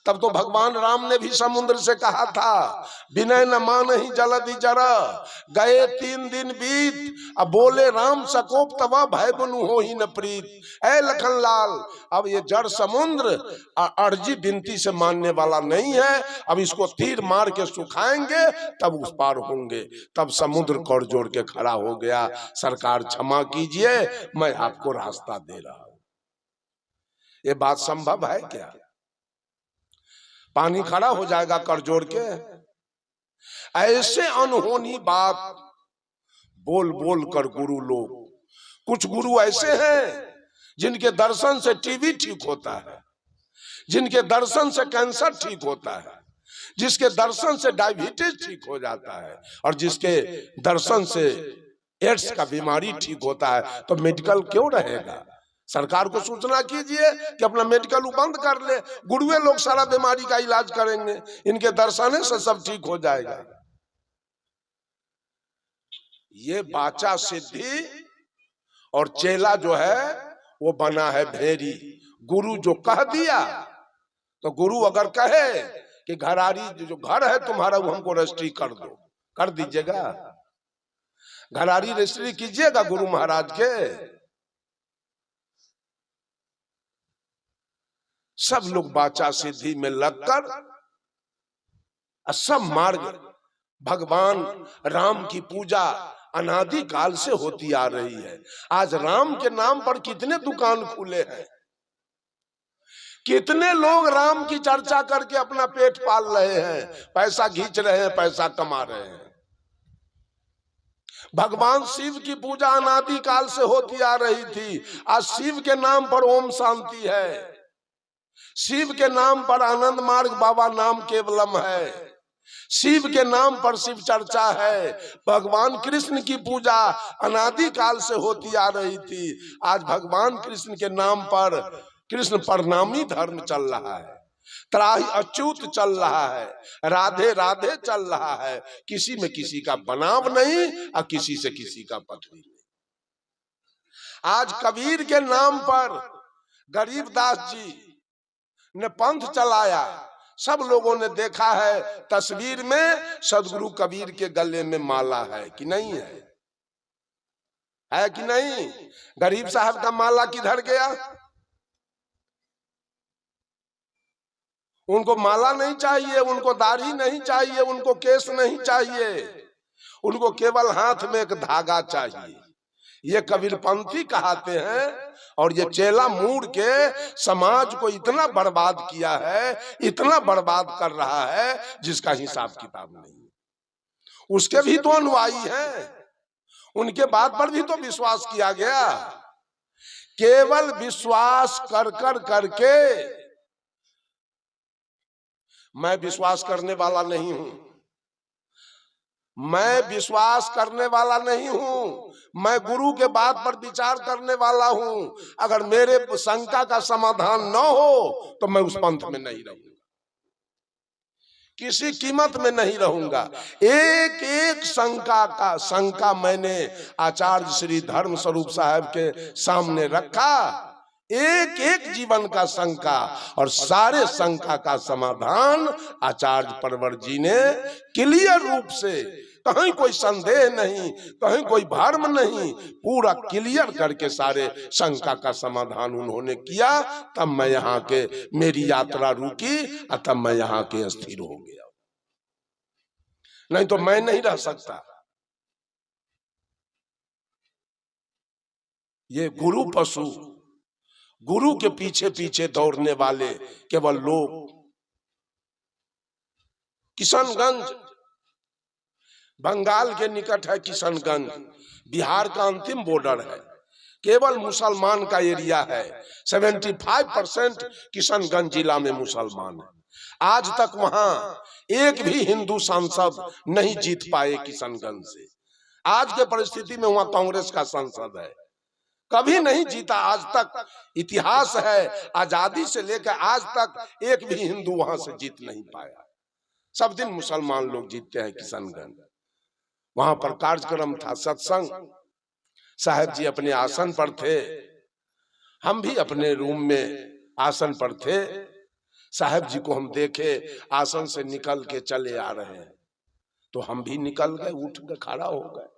तब तो भगवान राम ने भी समुद्र से कहा था, विनय न मान ही जलधि जरा, गए 3 दिन बीत, अब बोले राम सकोप तवा भय बनु हो ही न प्रीत। ऐ लखन लाल, अब ये जड़ समुद्र अर्जी बिनती से मानने वाला नहीं है, अब इसको तीर मार के सुखाएंगे तब उस पार होंगे। तब समुद्र कर जोड़ के खड़ा हो गया, सरकार क्षमा कीजिए, मैं आपको रास्ता दे रहा हूं। ये बात संभव है क्या? पानी खड़ा हो जाएगा कर जोड़ के? ऐसे अनहोनी बात बोल बोल कर गुरु लोग, कुछ गुरु ऐसे हैं जिनके दर्शन से टीबी ठीक होता है, जिनके दर्शन से कैंसर ठीक होता है, जिसके दर्शन से डायबिटीज ठीक हो जाता है, और जिसके दर्शन से एड्स का बीमारी ठीक होता है। तो मेडिकल क्यों रहेगा? सरकार को सूचना कीजिए कि अपना मेडिकल बंद कर ले, गुरुए लोग सारा बीमारी का इलाज करेंगे, इनके दर्शन से सब ठीक हो जाएगा। ये बाचा सिद्धि और चेला जो है वो बना है भेरी। गुरु जो कह दिया, तो गुरु अगर कहे कि घरारी जो घर है तुम्हारा वो हमको रजिस्ट्री कर दो, कर दीजिएगा, घरारी रजिस्ट्री कीजिएगा गुरु महाराज के। सब लोग बाचा सिद्धि में लगकर सब मार्ग, भगवान राम की पूजा अनादि काल से होती आ रही है। आज राम के नाम पर कितने दुकान खुले हैं, कितने लोग राम की चर्चा करके अपना पेट पाल रहे हैं, पैसा खींच रहे हैं, पैसा कमा रहे हैं। भगवान शिव की पूजा अनादि काल से होती आ रही थी, आज शिव के नाम पर ओम शांति है, शिव के नाम पर आनंद मार्ग बाबा नाम केवलम है, शिव के नाम पर शिव चर्चा है। भगवान कृष्ण की पूजा अनादि काल से होती आ रही थी, आज भगवान कृष्ण के नाम पर कृष्ण प्रणामी धर्म चल रहा है, त्राहि अच्युत चल रहा है, राधे राधे चल रहा है। किसी में किसी का बनाव नहीं और किसी से किसी का पथ नहीं। आज कबीर के नाम पर गरीबदास जी ने पंथ चलाया। सब लोगों ने देखा है तस्वीर में सदगुरु कबीर के गले में माला है कि नहीं है कि नहीं? गरीब साहब का माला किधर गया? उनको माला नहीं चाहिए, उनको दाढ़ी नहीं चाहिए, उनको केस नहीं चाहिए, उनको केवल हाथ में एक धागा चाहिए। ये कबीरपंथी कहते हैं और ये चेला मूड़ के समाज को इतना बर्बाद किया है, इतना बर्बाद कर रहा है जिसका हिसाब किताब नहीं। उसके भी तो अनुयायी हैं, उनके बात पर भी तो विश्वास किया गया। केवल विश्वास कर कर करके मैं विश्वास करने वाला नहीं हूं, मैं विश्वास करने वाला नहीं हूं, मैं गुरु के बात पर विचार करने वाला हूं। अगर मेरे शंका का समाधान न हो तो मैं उस पंथ में नहीं रहूंगा, किसी कीमत में नहीं रहूंगा। एक एक शंका मैंने आचार्य श्री धर्म स्वरूप साहब के सामने रखा, एक एक जीवन का शंका, और सारे शंका का समाधान आचार्य परवर जी ने क्लियर रूप से, कहीं कोई संदेह नहीं, कहीं कोई भ्रम नहीं, पूरा क्लियर करके सारे शंका का समाधान उन्होंने किया। तब मैं यहाँ के, मेरी यात्रा रुकी और तब मैं यहाँ के स्थिर हो गया, नहीं तो मैं नहीं रह सकता। ये गुरु पशु, गुरु के पीछे पीछे दौड़ने वाले केवल लोग। किशनगंज बंगाल के निकट है, किशनगंज बिहार का अंतिम बॉर्डर है, केवल मुसलमान का एरिया है। 75% किशनगंज जिला में मुसलमान है। आज तक वहां एक भी हिंदू सांसद नहीं जीत पाए किशनगंज से। आज के परिस्थिति में वहां कांग्रेस का सांसद है, कभी नहीं जीता आज तक। इतिहास है, आजादी से लेकर आज तक एक भी हिंदू वहां से जीत नहीं पाया। सब दिन मुसलमान लोग जीतते हैं किशनगंज। वहां पर कार्यक्रम था, सत्संग। साहब जी अपने आसन पर थे, हम भी अपने रूम में आसन पर थे। साहब जी को हम देखे आसन से निकल के चले आ रहे हैं, तो हम भी निकल गए, उठ के खड़ा हो गए।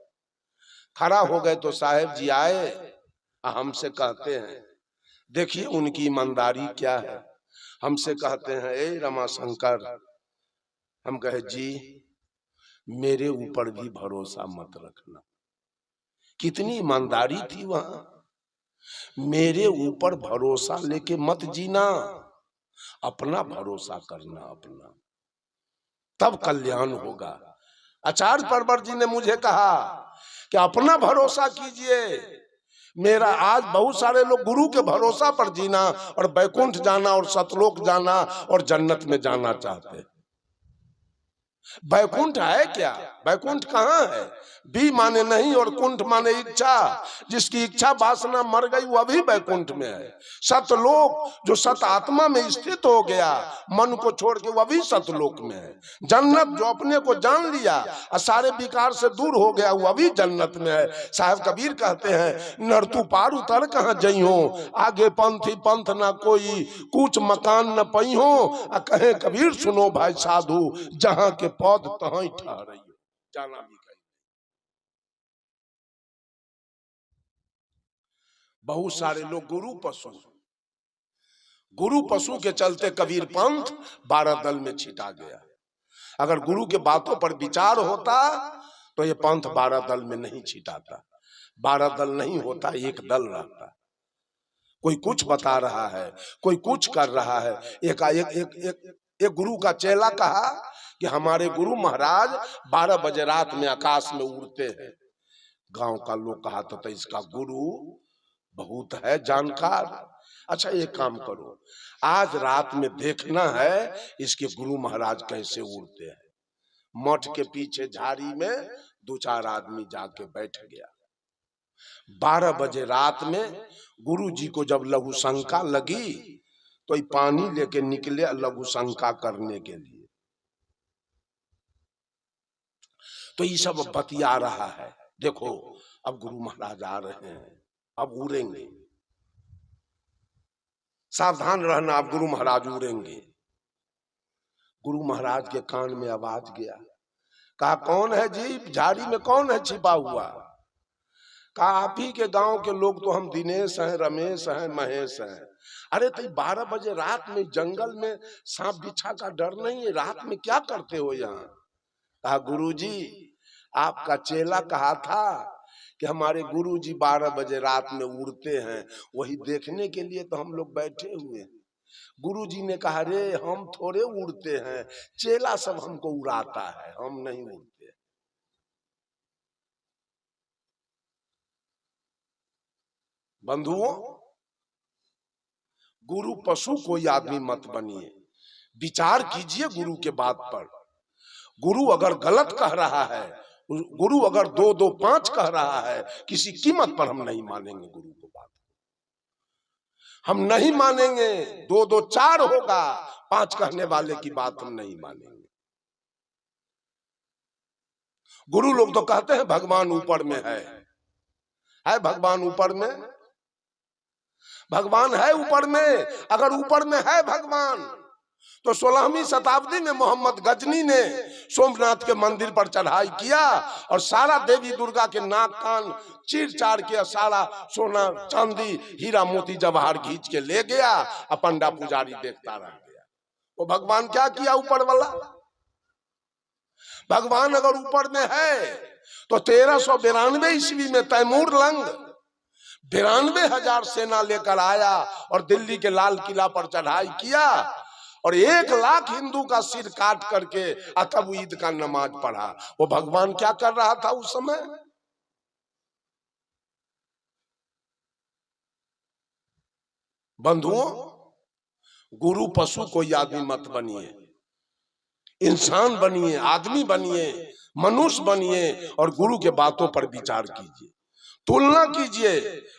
खड़ा हो गए तो साहब जी आए, हमसे कहते हैं, देखिए उनकी ईमानदारी क्या है। हमसे कहते हैं, ए रमाशंकर, हम कहे जी मेरे ऊपर भी भरोसा मत रखना। कितनी ईमानदारी थी वहां, मेरे ऊपर भरोसा लेके मत जीना, अपना भरोसा करना अपना, तब कल्याण होगा। आचार्य परवर जी ने मुझे कहा कि अपना भरोसा कीजिए। मेरा आज बहुत सारे लोग गुरु के भरोसा पर जीना और बैकुंठ जाना और सतलोक जाना और जन्नत में जाना चाहते हैं। बैकुंठ है क्या? बैकुंठ कहाँ है? बी माने नहीं और कुंठ माने इच्छा। जिसकी इच्छा वासना मर गई वो अभी बैकुंठ में है। सतलोक जो सत आत्मा में स्थित हो गया, मन को छोड़ के वो अभी सतलोक में है। जन्नत जो अपने को जान लिया और सारे विकार से दूर हो गया, वो अभी जन्नत में है। साहब कबीर कहते हैं, नरतु पार उतर कहाँ जई हो, आगे पंथी पंथ ना कोई, कुछ मकान न पई हो। कहे कबीर सुनो भाई साधु, जहां के पौध तहां ही ठहरई हो, जाना भी कहीं। बहुत सारे लोग गुरु पशु के चलते कबीर पंथ 12 दल में छिटा गया। अगर गुरु के बातों पर विचार होता तो ये पंथ 12 दल में नहीं छिटाता। 12 दल नहीं होता, एक दल रहता। कोई कुछ बता रहा है, कोई कुछ कर रहा है। एक गुरु का चेला कहा कि हमारे गुरु महाराज 12 बजे रात में आकाश में उड़ते हैं। गांव का लोग कहा तो इसका गुरु बहुत है जानकार। अच्छा एक काम करो, आज रात में देखना है इसके गुरु महाराज कैसे उड़ते हैं। मठ के पीछे झाड़ी में 2-4 आदमी जाके बैठ गया। 12 बजे रात में गुरु जी को जब लघु शंका लगी तो पानी लेके निकले लघु शंका करने के लिए। तो ये सब बतिया रहा है, देखो अब गुरु महाराज आ रहे हैं, अब उड़ेंगे, सावधान रहना, अब गुरु महाराज उड़ेंगे। गुरु महाराज के कान में आवाज गया, कहा कौन है जी, झाड़ी में कौन है छिपा हुआ? कहा आप ही के गांव के लोग तो हम दिनेश हैं, रमेश हैं, महेश हैं। अरे तो 12 बजे रात में जंगल में सांप बिच्छा का डर नहीं है, रात में क्या करते हो यहाँ? कहा गुरुजी आपका चेला कहा था कि हमारे गुरुजी 12 बजे रात में उड़ते हैं, वही देखने के लिए तो हम लोग बैठे हुए हैं। गुरुजी ने कहा रे हम थोड़े उड़ते हैं, चेला सब हमको उड़ाता है, हम नहीं उड़ते। बंधुओं, गुरु पशु कोई आदमी मत बनिए, विचार कीजिए गुरु के बात पर। गुरु अगर गलत कह रहा है, गुरु अगर 2 2 5 कह रहा है, किसी कीमत पर हम नहीं मानेंगे गुरु को बात, हम नहीं मानेंगे। 2 2 4 होगा, 5 कहने वाले की बात हम नहीं मानेंगे। गुरु लोग तो कहते हैं भगवान ऊपर में है भगवान ऊपर में, भगवान है ऊपर में। अगर ऊपर में है भगवान तो 16वीं शताब्दी में मोहम्मद गजनी ने सोमनाथ के मंदिर पर चढ़ाई किया और सारा देवी दुर्गा के नाक कान चीर चार के सारा सोना चांदी हीरा मोती जवाहर खींच के ले गया, पंडा पुजारी देखता रह गया। वो भगवान क्या किया ऊपर वाला? भगवान अगर ऊपर में है तो 1392 ईस्वी में तैमूर लंग 92,000 सेना लेकर आया और दिल्ली के लाल किला पर चढ़ाई किया और 1 लाख हिंदू का सिर काट करके तब ईद का नमाज पढ़ा। वो भगवान क्या कर रहा था उस समय? बंधुओं, गुरु पशु कोई आदमी मत बनिए, इंसान बनिए, आदमी बनिए, मनुष्य बनिए और गुरु के बातों पर विचार कीजिए, तुलना कीजिए।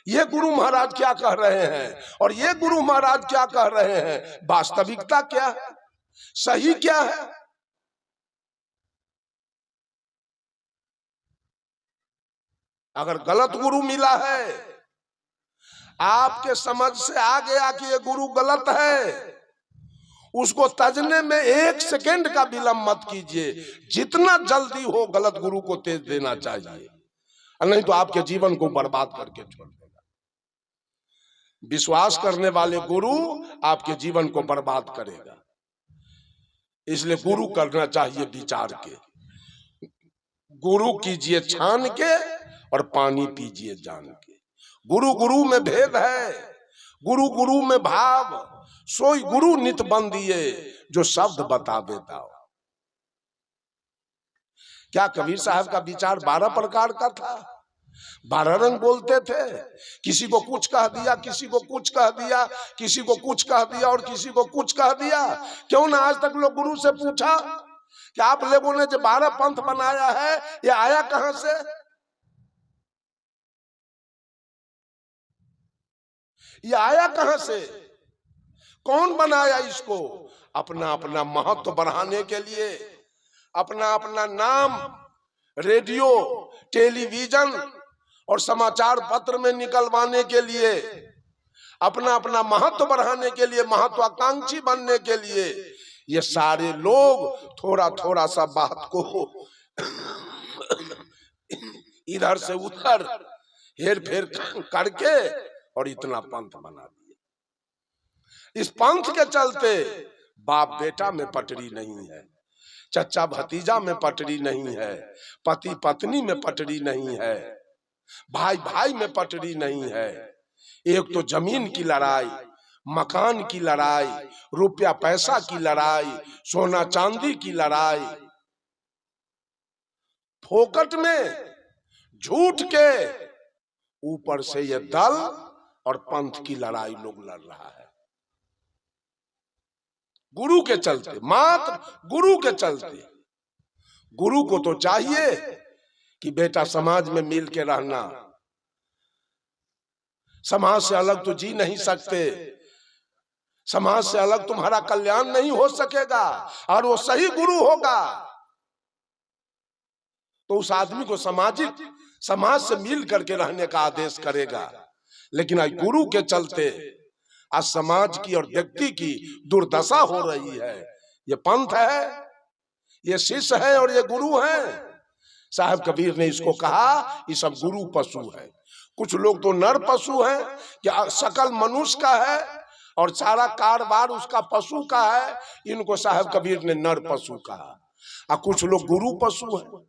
ये गुरु महाराज क्या कह रहे हैं और ये गुरु महाराज क्या कह रहे हैं, वास्तविकता क्या है, सही क्या है? अगर गलत गुरु मिला है, आपके समझ से आ गया कि ये गुरु गलत है, उसको तजने में 1 सेकंड का विलंब मत कीजिए। जितना जल्दी हो गलत गुरु को तेज देना चाहिए, नहीं तो आपके जीवन को बर्बाद करके छोड़ देगा। विश्वास करने वाले गुरु आपके जीवन को बर्बाद करेगा। इसलिए गुरु करना चाहिए विचार के, गुरु कीजिए छान के और पानी पीजिए जान के। गुरु गुरु में भेद है, गुरु गुरु में भाव, सोई गुरु नित बंदिए जो शब्द बता देता हो। क्या कबीर साहब का विचार 12 प्रकार का था? 12 रंग बोलते थे, किसी को कुछ कह दिया, किसी को कुछ कह दिया, किसी को कुछ कह दिया और किसी को कुछ कह दिया। क्यों ना आज तक लोग गुरु से पूछा कि आप लोगों ने जो 12 पंथ बनाया है ये आया कहां से? ये आया कहां से? कौन बनाया इसको? अपना अपना महत्व बढ़ाने के लिए, अपना अपना नाम रेडियो, टेलीविजन और समाचार पत्र में निकलवाने के लिए, अपना अपना महत्व बढ़ाने के लिए, महत्वाकांक्षी बनने के लिए ये सारे लोग थोड़ा थोड़ा सा बात को इधर से उधर हेर फेर करके और इतना पंथ बना दिया। इस पंथ के चलते बाप बेटा में पटरी नहीं है, चचा भतीजा में पटरी नहीं है, पति पत्नी में पटरी नहीं है, भाई भाई में पटरी नहीं है। एक तो जमीन की लड़ाई, मकान की लड़ाई, रुपया पैसा की लड़ाई, सोना चांदी की लड़ाई, फोकट में झूठ के ऊपर से ये दल और पंथ की लड़ाई लोग लड़ रहा है। गुरु के चलते, मात्र गुरु के चलते। गुरु को तो चाहिए कि बेटा समाज में मिल के रहना, समाज से अलग तो जी नहीं सकते, समाज से अलग तुम्हारा कल्याण नहीं हो सकेगा। और वो सही गुरु होगा तो उस आदमी को समाज से मिल करके रहने का आदेश करेगा। लेकिन आज गुरु के चलते आज समाज की और व्यक्ति की दुर्दशा हो रही है। ये पंथ है, ये शिष्य है और ये गुरु है। साहब कबीर ने इसको कहा ये सब गुरु पशु है। कुछ लोग तो नर पशु हैं कि सकल मनुष्य का है और सारा कारोबार उसका पशु का है, इनको साहब कबीर ने नर पशु कहा। और कुछ लोग गुरु पशु है।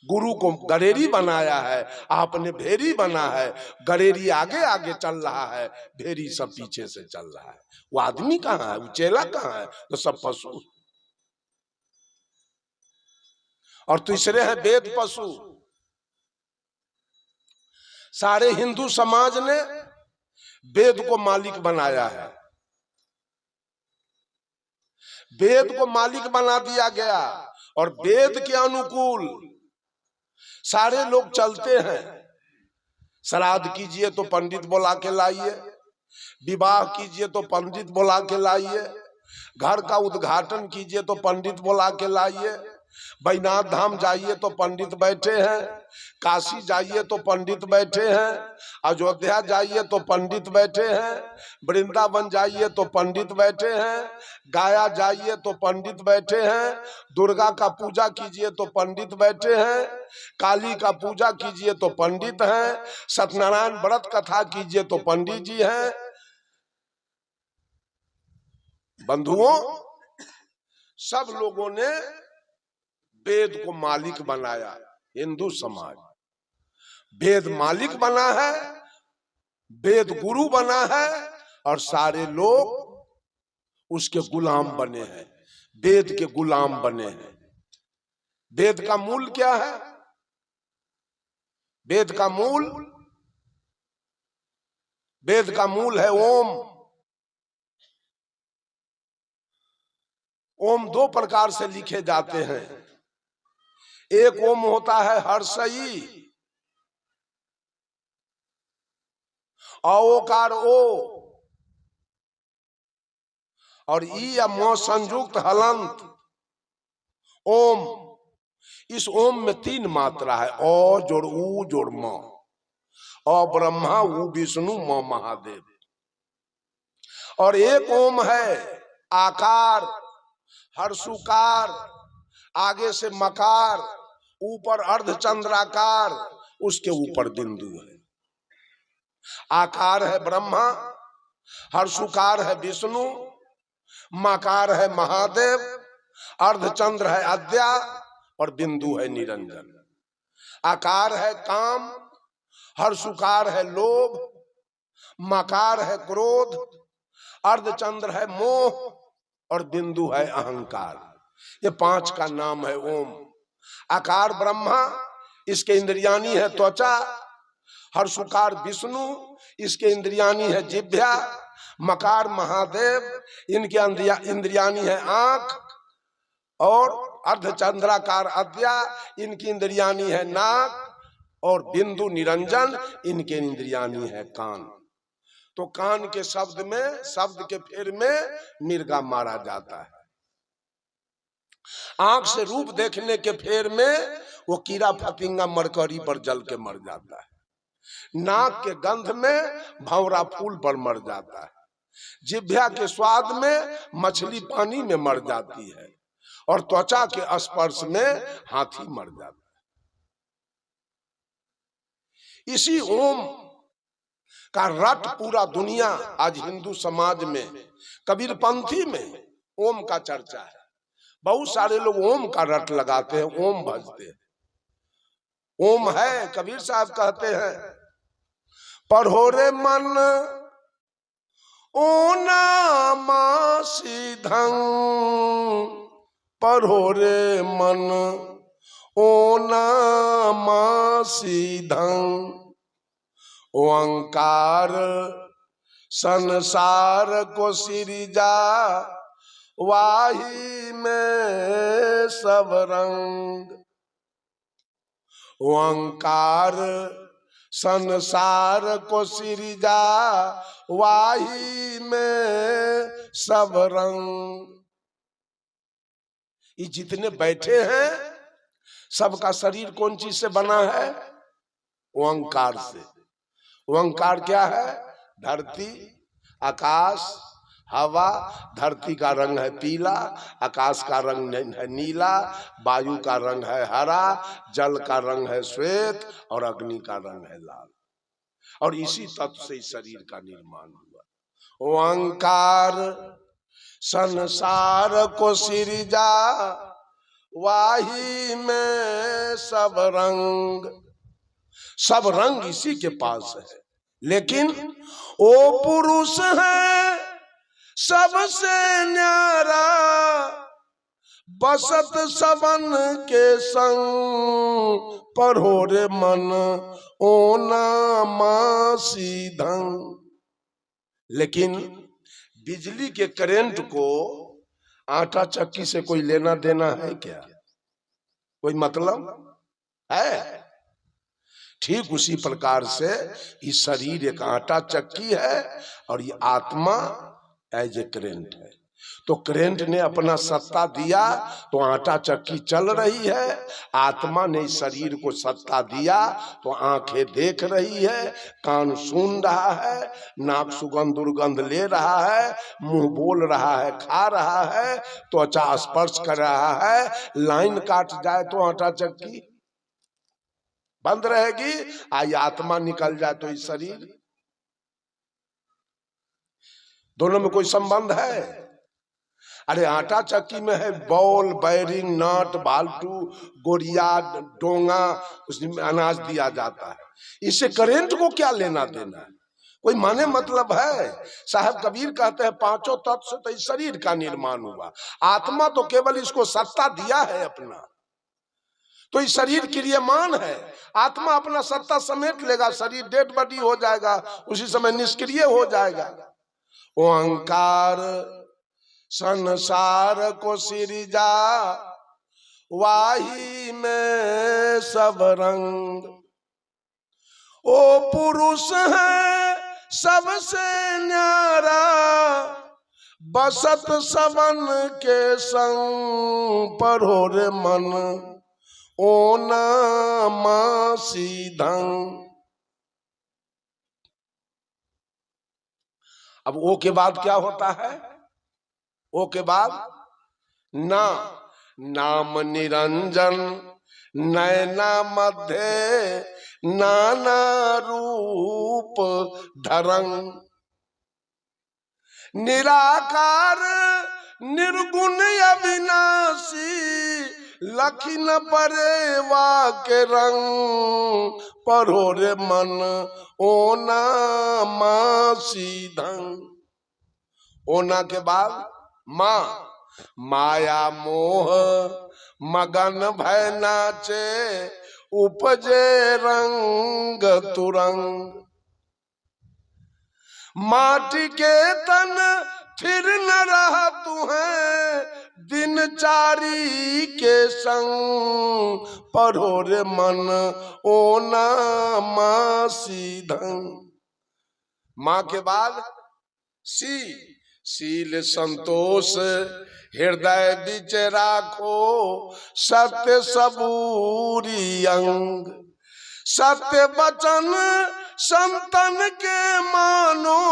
गुरु को गरेरी बनाया है, आपने भेरी बना है। गरेरी आगे आगे चल रहा है, भेरी सब पीछे से चल रहा है। वो आदमी कहाँ है, वो चेला कहाँ है? तो सब पशु। और तीसरे है वेद पशु। सारे हिंदू समाज ने वेद को मालिक बनाया है, वेद को मालिक बना दिया गया और वेद के अनुकूल सारे लोग चलते हैं। श्राद्ध कीजिए तो पंडित बुला के लाइए, विवाह कीजिए तो पंडित बुला के लाइए, घर का उद्घाटन कीजिए तो पंडित बुला के लाइए, बैजनाथ धाम जाइए तो पंडित बैठे हैं, काशी जाइए तो पंडित बैठे हैं, अयोध्या जाइए तो पंडित बैठे हैं, वृंदावन जाइए तो पंडित बैठे हैं, गया जाइए तो पंडित बैठे हैं, दुर्गा का पूजा कीजिए तो पंडित बैठे हैं, काली का पूजा कीजिए तो पंडित हैं, सत्यनारायण व्रत कथा कीजिए तो पंडित जी हैं। बंधुओं, सब लोगों ने वेद को मालिक बनाया। हिंदू समाज वेद मालिक बना है, वेद गुरु बना है और सारे लोग उसके गुलाम बने हैं, वेद के गुलाम बने हैं। वेद का मूल क्या है? वेद का मूल है ओम। ओम दो प्रकार से लिखे जाते हैं। एक ओम होता है हर्षई, औकार ओ, और ई या मो संयुक्त हलंत ओम। इस ओम में तीन मात्रा है, ओ जोड़ ऊ जोड़ म। अ ब्रह्मा, ऊ विष्णु, म महादेव। और एक ओम है आकार, हर्षुकार, आगे से मकार, ऊपर अर्धचंद्राकार, उसके ऊपर बिंदु है। आकार है ब्रह्मा, हर्षुकार है विष्णु, मकार है महादेव, अर्धचंद्र है अद्या और बिंदु है निरंजन। आकार है काम, हर्षुकार है लोभ, मकार है क्रोध, अर्धचंद्र है मोह और बिंदु है अहंकार। ये पांच का नाम है ओम। आकार ब्रह्मा, इसके इंद्रियानी है त्वचा, हर्षुकार विष्णु, इसके इंद्रियानी है जिह्वा, मकार महादेव, इनके इंद्रियानी है आंख, और अर्धचंद्राकार अद्या, इनकी इंद्रियानी है नाक, और बिंदु निरंजन, इनके इंद्रियानी है कान। तो कान के शब्द के फेर में मिर्गा मारा जाता है। आंख से रूप देखने के फेर में वो कीड़ा फतिंगा मरकरी पर जल के मर जाता है। नाक के गंध में भंवरा फूल पर मर जाता है। जिह्वा के स्वाद में मछली पानी में मर जाती है और त्वचा के स्पर्श में हाथी मर जाता है। इसी ओम का रट पूरा दुनिया आज हिंदू समाज में, कबीरपंथी में ओम का चर्चा है। बहुत सारे लोग ओम का रट लगाते हैं, ओम भजते हैं। ओम है, कबीर साहब कहते हैं, पढ़ो रे मन ओना मासीधं, पढ़ो रे मन ओना मासीधं, ओंकार संसार को सिरजा, वाही में सब रंग। ओंकार संसार को सिरजा, वाही में सब रंग। ये जितने बैठे हैं सबका शरीर कौन चीज से बना है? ओंकार से। ओंकार क्या है? धरती, आकाश, हवा। धरती का रंग है पीला, आकाश का रंग है नीला, वायु का रंग है हरा, जल का रंग है श्वेत और अग्नि का रंग है लाल। और इसी तत्व से शरीर का निर्माण हुआ। ओंकार संसार को सिरजा, वाही में सब रंग। सब रंग इसी के पास है, लेकिन ओ पुरुष है सबसे न्यारा, बसत सबन के संग। पढ़ो रे मन ओना सीधं। लेकिन बिजली के करंट को आटा चक्की से कोई लेना देना है क्या? कोई मतलब है? ठीक उसी प्रकार से ये शरीर एक आटा चक्की है और ये आत्मा एज ए करेंट है। तो करेंट ने अपना सत्ता दिया तो आटा चक्की चल रही है। आत्मा ने शरीर को सत्ता दिया तो आंखें देख रही है, कान सुन रहा है, नाक सुगंध दुर्गंध ले रहा है, मुंह बोल रहा है, खा रहा है, त्वचा स्पर्श कर रहा है। लाइन काट जाए तो आटा चक्की बंद रहेगी, आई आत्मा निकल जाए तो इस शरीर। दोनों में कोई संबंध है? अरे आटा चक्की में है बॉल, बैरिंग, नट, बाल्टू, गोरिया, डोंगा, उसमें अनाज दिया जाता है। इससे करंट को क्या लेना देना है? कोई माने मतलब है? साहब कबीर कहते हैं पांचों तत्व से तो इस शरीर का निर्माण हुआ। आत्मा तो केवल इसको सत्ता दिया है अपना, तो इस शरीर क्रियमान है। आत्मा अपना सत्ता समेट लेगा, शरीर डेड बॉडी हो जाएगा, उसी समय निष्क्रिय हो जाएगा। ओंकार संसार को सिरजा, वाही में सब रंग। ओ पुरुष है सबसे न्यारा, बसत सबन के संग। पढ़ो रे मन ओना सीधं। अब ओ के बाद क्या होता है? ओ के बाद ना, नाम निरंजन नैना मध्य, नाना रूप धरंग। निराकार निर्गुण अविनाशी, लखिन परे वाके रंग। पढ़ो रे मन ओना सीधं। ओना के बाद माँ, माया मोह मगन भय नाचे, उपजे रंग तुरंग। माटी के तन फिर न रहा तुम्हें, दिनचारी के संग। पढ़ो रे मन ओना सीधं। माँ के बाद सी, शील संतोष हृदय बीच राखो, सत्य सबूरी अंग। सत्य वचन संतन के मानो,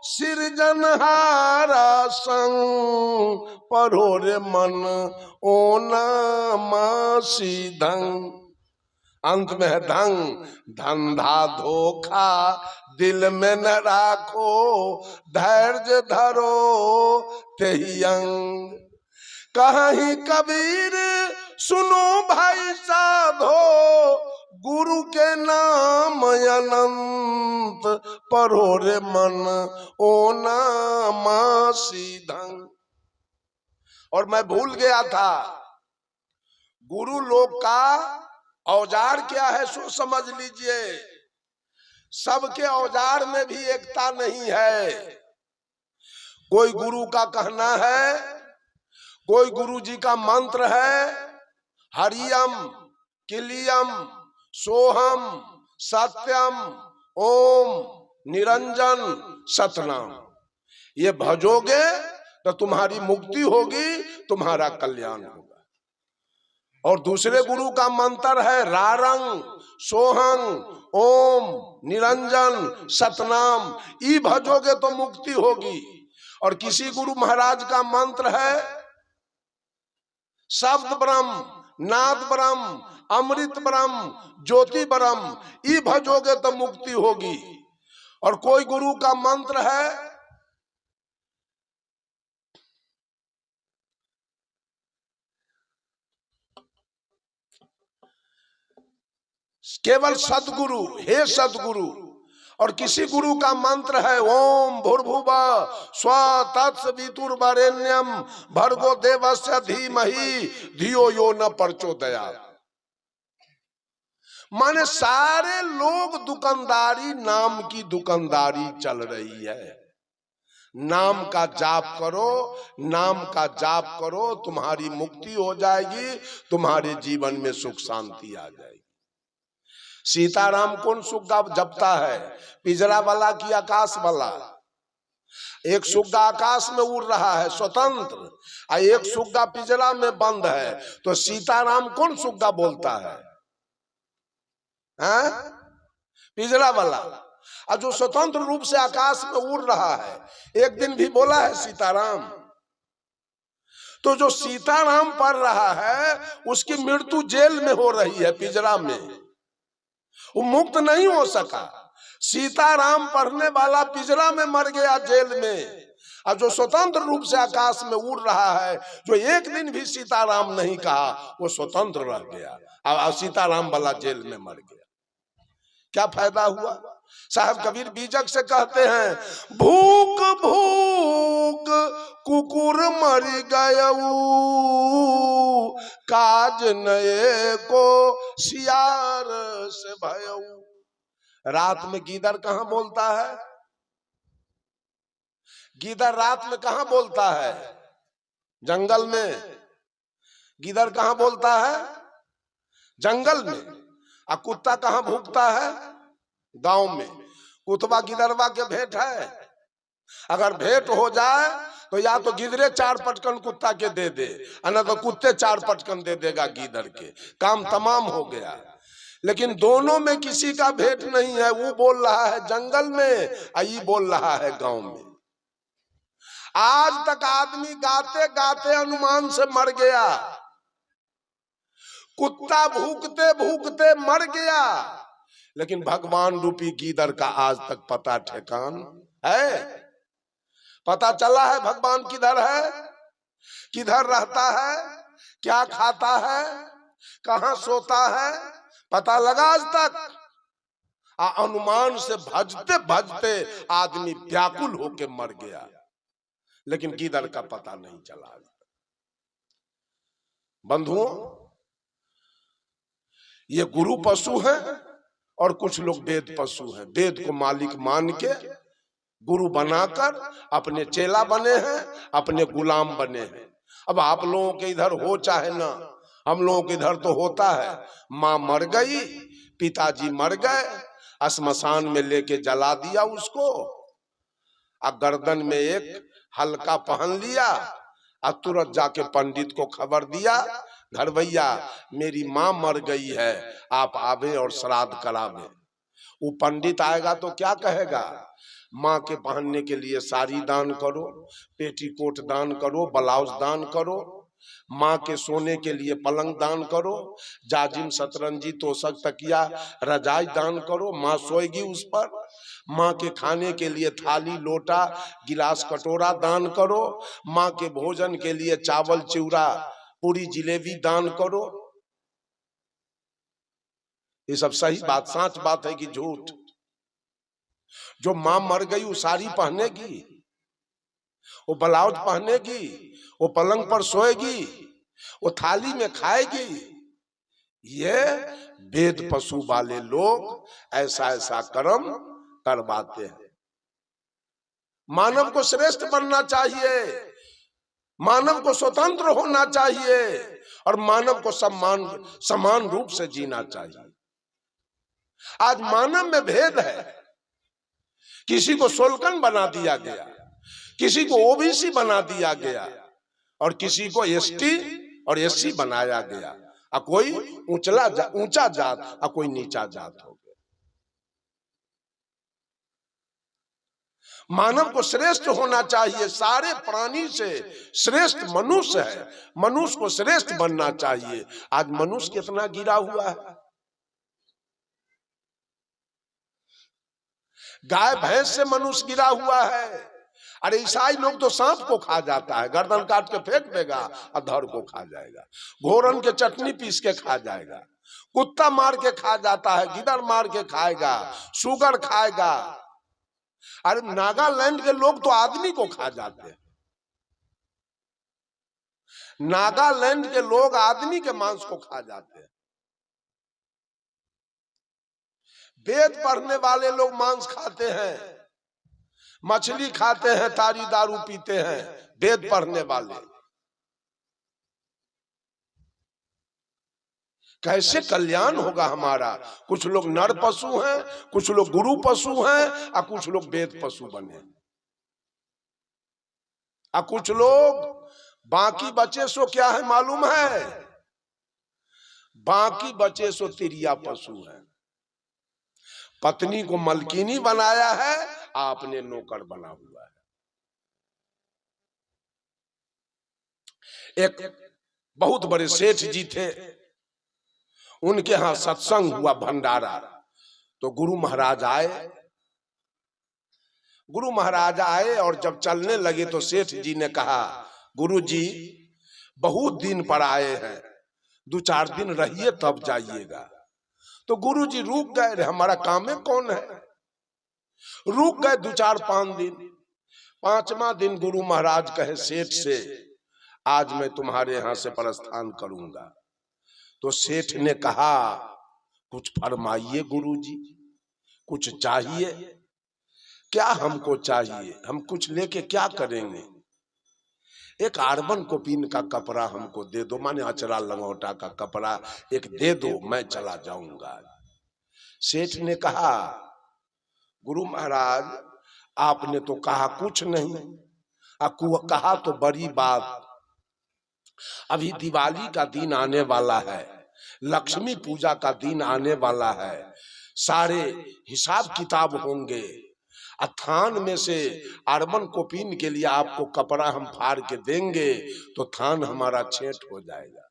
सिरजनहारा संग। पढ़ो रे मन ओना सीधं। अंत में है धंग, धंधा धोखा दिल में न राखो, धैर्य धरो तेहि अंग। कहीं कबीर सुनो भाई साधो, गुरु के नाम अनंत। पढ़ो रे मन ओना सीधं। और मैं भूल गया था, गुरु लोग का औजार क्या है सो समझ लीजिए। सबके औजार में भी एकता नहीं है। कोई गुरु का कहना है, कोई गुरु जी का मंत्र है, हरियम किलियम सोहम सत्यम ओम निरंजन सतनाम। ये भजोगे तो तुम्हारी मुक्ति होगी, तुम्हारा कल्याण होगा। और दूसरे गुरु का मंत्र है रारंग सोहंग ओम निरंजन सतनाम। ई भजोगे तो मुक्ति होगी। और किसी गुरु महाराज का मंत्र है शब्द ब्रह्म नाद ब्रह्म अमृत ब्रह्म ज्योति ब्रह्म। ई भजोगे तो मुक्ति होगी। और कोई गुरु का मंत्र है केवल सदगुरु, हे सदगुरु। और किसी गुरु का मंत्र है ओम भूर्भुवः स्वः तत्सवितुर्वरेण्यम भर्गो देवस्य धीमहि धियो यो न प्रचोदयात्। माने सारे लोग दुकानदारी, नाम की दुकानदारी चल रही है। नाम का जाप करो, नाम का जाप करो, तुम्हारी मुक्ति हो जाएगी, तुम्हारे जीवन में सुख शांति आ जाएगी। सीताराम कौन सुग्गा जपता है? पिंजरा वाला की आकाश वाला? एक सुग्गा आकाश में उड़ रहा है स्वतंत्र, और एक सुग्गा पिंजरा में बंद है। तो सीताराम कौन सुग्गा बोलता है? पिंजरा वाला। और जो स्वतंत्र रूप से आकाश में उड़ रहा है, एक दिन भी बोला है सीताराम? तो जो सीताराम पढ़ रहा है उसकी मृत्यु जेल में हो रही है, पिंजरा में, वो मुक्त नहीं हो सका। सीताराम पढ़ने वाला पिंजरा में मर गया, जेल में। और जो स्वतंत्र रूप से आकाश में उड़ रहा है, जो एक दिन भी सीताराम नहीं कहा, वो स्वतंत्र रह गया, और सीताराम वाला जेल में मर गया। क्या फायदा हुआ? साहब कबीर बीजक से कहते हैं भूख भूख कुकुर मर गयऊ काज नए को सियार से भयऊ। रात में गीदड़ कहां बोलता है? गीदड़ रात में कहां बोलता है? जंगल में। गीदड़ कहां बोलता है? जंगल में। और कुत्ता कहां भूखता है? गांव में। कुतबा गिदड़वा के भेंट है? अगर भेंट हो जाए तो या तो गिदड़े 4 पटकन कुत्ता के दे दे, न तो कुत्ते 4 पटकन दे देगा गिदड़ के, काम तमाम हो गया। लेकिन दोनों में किसी का भेंट नहीं है। वो बोल रहा है जंगल में, और ये बोल रहा है गांव में। आज तक आदमी गाते गाते अनुमान से मर गया। कुत्ता भूखते भूखते मर गया, लेकिन भगवान रूपी गीदड़ का आज तक पता ठिकान है? पता चला है भगवान किधर है, किधर रहता है, क्या खाता है, कहां सोता है? पता लगा आज तक? अनुमान से भजते भजते आदमी व्याकुल होके मर गया, लेकिन गीदड़ का पता नहीं चला। बंधुओं, ये गुरु पशु है और कुछ लोग वेद पशु हैं। वेद को मालिक मान के गुरु बनाकर अपने चेला बने हैं, अपने गुलाम बने हैं। अब आप लोगों के इधर हो चाहे ना, हम लोगों के इधर तो होता है, माँ मर गई, पिताजी मर गए, श्मशान में लेके जला दिया उसको, और गर्दन में एक हल्का पहन लिया, और तुरंत जाके पंडित को खबर दिया, घर भैया मेरी माँ मर गई है, आप आवे और श्राद्ध करावे। वो पंडित आएगा तो क्या कहेगा? माँ के पहनने के लिए साड़ी दान करो, पेटीकोट दान करो, ब्लाउज दान करो, माँ के सोने के लिए पलंग दान करो, जाजिम सतरंजी तोशक तकिया रजाई दान करो, माँ सोएगी उस पर। माँ के खाने के लिए थाली लोटा गिलास कटोरा दान करो, माँ के भोजन के लिए चावल चिवड़ा पूरी जिलेबी दान करो। ये सब सही बात, सच बात है कि झूठ? जो माँ मर गई वो साड़ी पहनेगी, वो ब्लाउज पहनेगी, वो पलंग पर सोएगी, वो थाली में खाएगी। ये वेद पशु वाले लोग ऐसा ऐसा कर्म करवाते हैं। मानव को श्रेष्ठ बनना चाहिए, मानव को स्वतंत्र होना चाहिए, और मानव को समान रूप से जीना चाहिए। आज मानव में भेद है। किसी को सोलकन बना दिया गया, किसी को ओबीसी बना दिया गया, और किसी को एसटी और एससी बनाया गया। और कोई ऊंचा जात और कोई नीचा जात हो गया। मानव को श्रेष्ठ होना चाहिए, सारे प्राणी से श्रेष्ठ मनुष्य है, मनुष्य को श्रेष्ठ बनना चाहिए। आज मनुष्य कितना गिरा हुआ है। गाय भैंस से मनुष्य गिरा हुआ है। अरे ईसाई लोग तो सांप को खा जाता है, गर्दन काट के फेंक देगा और धड़ को खा जाएगा, घोरन के चटनी पीस के खा जाएगा, कुत्ता मार के खा जाता है, गिदड़ मार के खाएगा, सुगर खाएगा। अरे नागालैंड के लोग तो आदमी को खा जाते हैं। नागालैंड के लोग आदमी के मांस को खा जाते हैं। वेद पढ़ने वाले लोग मांस खाते हैं, मछली खाते हैं, तारी दारू पीते हैं, वेद पढ़ने वाले। कैसे कल्याण होगा हमारा? कुछ लोग नर पशु हैं, कुछ लोग गुरु पशु हैं, और कुछ लोग वेद पशु बने, और कुछ लोग बाकी बचे सो क्या है मालूम है? बाकी बचे सो तिरिया पशु है। पत्नी को मलकिनी बनाया है, आपने नौकर बना हुआ है। एक बहुत बड़े सेठ जी थे, उनके यहां सत्संग हुआ, भंडारा। तो गुरु महाराज आए। गुरु महाराज आए और जब चलने लगे तो सेठ जी ने कहा, गुरु जी बहुत दिन पर आए हैं, 2-4 दिन रहिए तब जाइएगा। तो गुरु जी रुक गए, हमारा काम में कौन है। रुक गए 2-4-5 दिन। 5वां दिन गुरु महाराज कहे सेठ से, आज मैं तुम्हारे यहां से प्रस्थान करूंगा। तो सेठ ने कहा, कुछ फरमाइए गुरु जी, कुछ चाहिए? क्या हमको चाहिए? हम कुछ लेके क्या करेंगे? एक आर्बन कोपीन का कपड़ा हमको दे दो, माने अचरा लंगोटा का कपड़ा एक दे दो, मैं चला जाऊंगा। सेठ ने कहा, गुरु महाराज आपने तो कहा कुछ नहीं, कहा तो बड़ी बात। अभी दिवाली का दिन आने वाला है, लक्ष्मी पूजा का दिन आने वाला है, सारे हिसाब किताब होंगे। थान में से अर्बन कोपीन के लिए आपको कपड़ा हम फाड़ के देंगे तो थान हमारा छेंट हो जाएगा।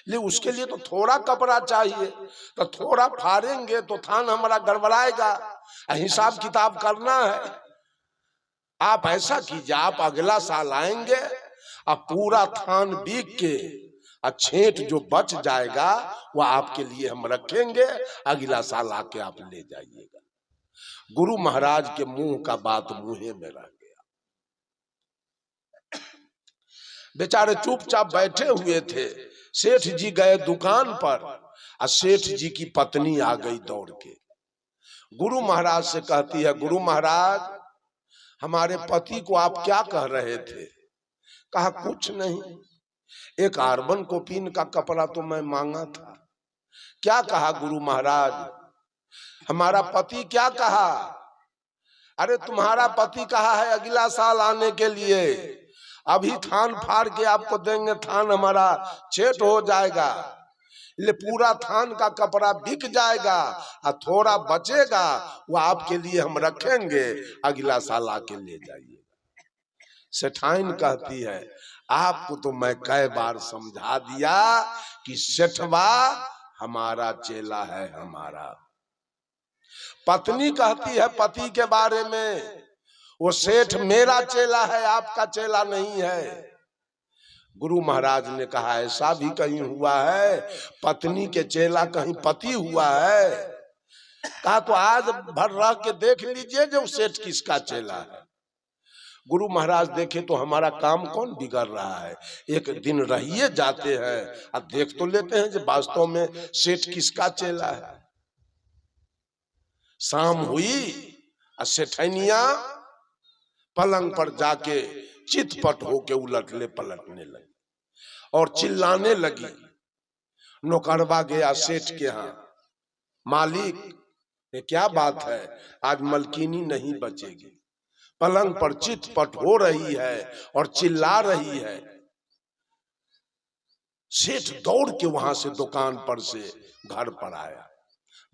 ले उसके लिए तो थोड़ा कपड़ा चाहिए, तो थोड़ा फाड़ेंगे तो थान हमारा गड़बड़ाएगा, हिसाब किताब करना है। आप ऐसा कीजिए, आप अगला साल आएंगे और पूरा थान बीक के छेंट जो बच जाएगा वह आपके लिए हम रखेंगे, अगला साल आके आप ले जाइएगा। गुरु महाराज के मुंह का बात मुंहे में रह गया। बेचारे चुपचाप बैठे हुए थे। सेठ जी गए दुकान पर और सेठ जी की पत्नी आ गई दौड़ के। गुरु महाराज से कहती है, गुरु महाराज हमारे पति को आप क्या कह रहे थे? कहा कुछ नहीं, एक आर्बन कोपीन का कपड़ा तो मैं मांगा था। क्या कहा गुरु महाराज? हमारा पति क्या कहा? अरे तुम्हारा पति कहा है अगला साल आने के लिए, अभी थान फाड़ के आपको देंगे, थान हमारा छेंट हो जाएगा। ले पूरा थान का कपड़ा बिक जाएगा और थोड़ा बचेगा वो आपके लिए हम रखेंगे, अगला साल आके ले जाइए। सेठाइन कहती है, आपको तो मैं कई बार समझा दिया कि सेठवा हमारा चेला है हमारा। पत्नी कहती है पति के बारे में, वो सेठ मेरा चेला है, आपका चेला नहीं है। गुरु महाराज ने कहा, ऐसा भी कहीं हुआ है? पत्नी के चेला कहीं पति हुआ है? कहा तो आज भर रह के देख लीजिए जो सेठ किसका चेला है। गुरु महाराज देखे तो हमारा काम कौन बिगड़ रहा है, एक दिन रहिए जाते हैं और देख तो लेते हैं जो वास्तव में सेठ किसका चेला है। शाम हुई और सेठनिया पलंग पर जाके चितपट होके उलटने पलटने लगी और चिल्लाने लगी। नौकरवा गया सेठ के यहाँ, मालिक ये क्या बात है, आज मलकिनी नहीं बचेगी। पलंग पर चितपट हो रही है और चिल्ला रही है। सेठ दौड़ के वहां से दुकान पर से घर पर आया,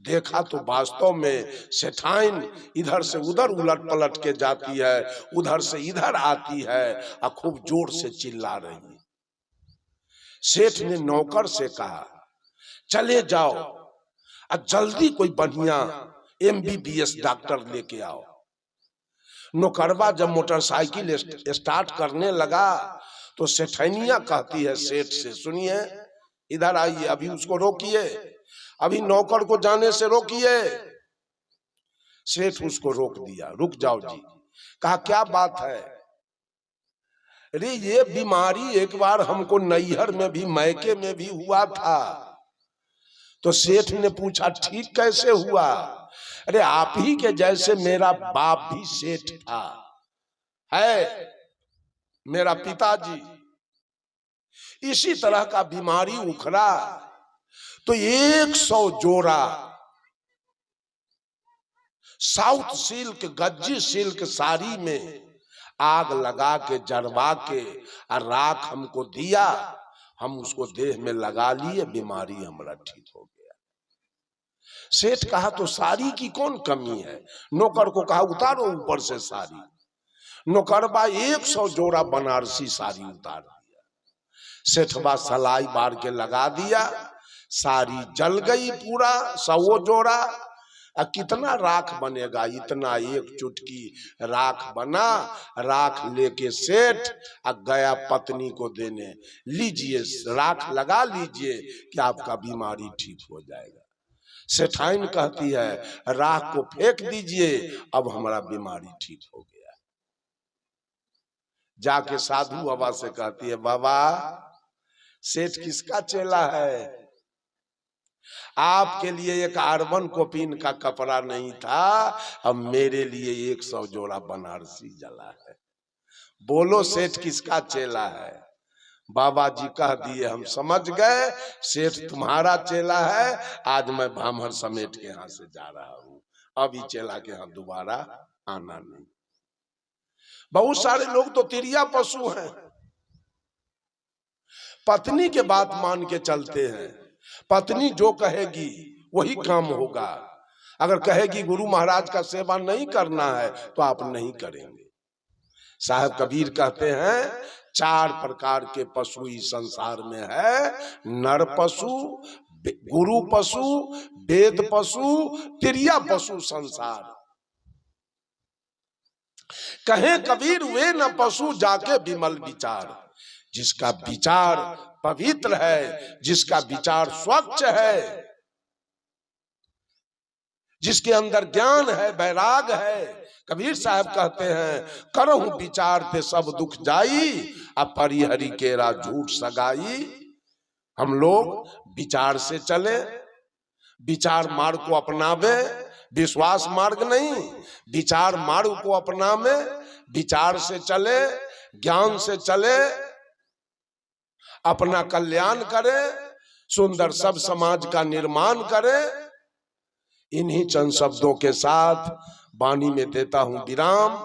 देखा तो वास्तव में सेठाइन इधर से उधर उलट पलट के जाती है, उधर से इधर आती है और खूब जोर से चिल्ला रही है। सेठ ने नौकर से कहा, चले जाओ और जल्दी कोई बढ़िया MBBS डॉक्टर लेके आओ। नौकरवा जब मोटरसाइकिल स्टार्ट करने लगा तो सेठनिया कहती है सेठ से, सुनिए इधर आइए, अभी उसको रोकिए, अभी नौकर को जाने से रोकिए। सेठ उसको रोक दिया, रुक जाओ जी। कहा क्या बात है? अरे ये बीमारी एक बार हमको नैहर में भी मैके में भी हुआ था। तो सेठ ने पूछा ठीक कैसे हुआ? अरे आप ही के जैसे मेरा बाप भी सेठ था, है मेरा पिताजी, इसी तरह का बीमारी उखड़ा तो 100 जोड़ा south silk Gajji silk sari में आग लगा के जरवा के और राख हमको दिया, हम उसको देह में लगा लिए, बीमारी हमारा ठीक हो गया। सेठ कहा तो साड़ी की कौन कमी है? नौकर को कहा उतारो ऊपर से साड़ी। नौकरबा 100 जोड़ा बनारसी साड़ी उतार दिया, सेठबा सलाई बार के लगा दिया, साड़ी जल गई पूरा 100 जोड़ा। कितना राख बनेगा? इतना, एक चुटकी राख बना। राख लेके सेठ गया पत्नी को देने, लीजिए राख लगा लीजिए कि आपका बीमारी ठीक हो जाएगा। सेठाइन कहती है राख को फेंक दीजिए, अब हमारा बीमारी ठीक हो गया। जाके साधु बाबा से कहती है, बाबा सेठ किसका चेला है? आपके लिए एक आर्बन कोपिन का कपड़ा नहीं था, अब मेरे लिए 100 जोड़ा बनारसी जला है। बोलो सेठ किसका चेला है? बाबा जी कह दिए, हम समझ गए, सेठ तुम्हारा चेला है। आज मैं भामहर समेट के यहाँ से जा रहा हूँ, अभी चेला के यहाँ दोबारा आना नहीं। बहुत सारे लोग तो तिरिया पशु हैं, पत्नी के बात मान के चलते हैं, पत्नी जो कहेगी वही काम होगा। अगर कहेगी गुरु महाराज का सेवा नहीं करना है तो आप नहीं करेंगे। साहब कबीर कहते हैं 4 प्रकार के पशु इस संसार में है, नर पशु, गुरु पशु, वेद पशु, तिरिया पशु संसार। कहे कबीर वे न पशु जाके विमल विचार, जिसका विचार पवित्र है, जिसका विचार स्वच्छ है, जिसके अंदर ज्ञान है, वैराग है। कबीर साहब कहते हैं करहु विचार ते सब दुख जाई, अब परिहरि केरा झूठ सगाई। हम लोग विचार से चले, विचार मार्ग को अपनावे, विश्वास मार्ग नहीं, विचार मार्ग को अपनावे, विचार से चले, ज्ञान से चले, अपना कल्याण करे, सुंदर सब समाज का निर्माण करे। इन्हीं चंद शब्दों के साथ वाणी में देता हूं विराम।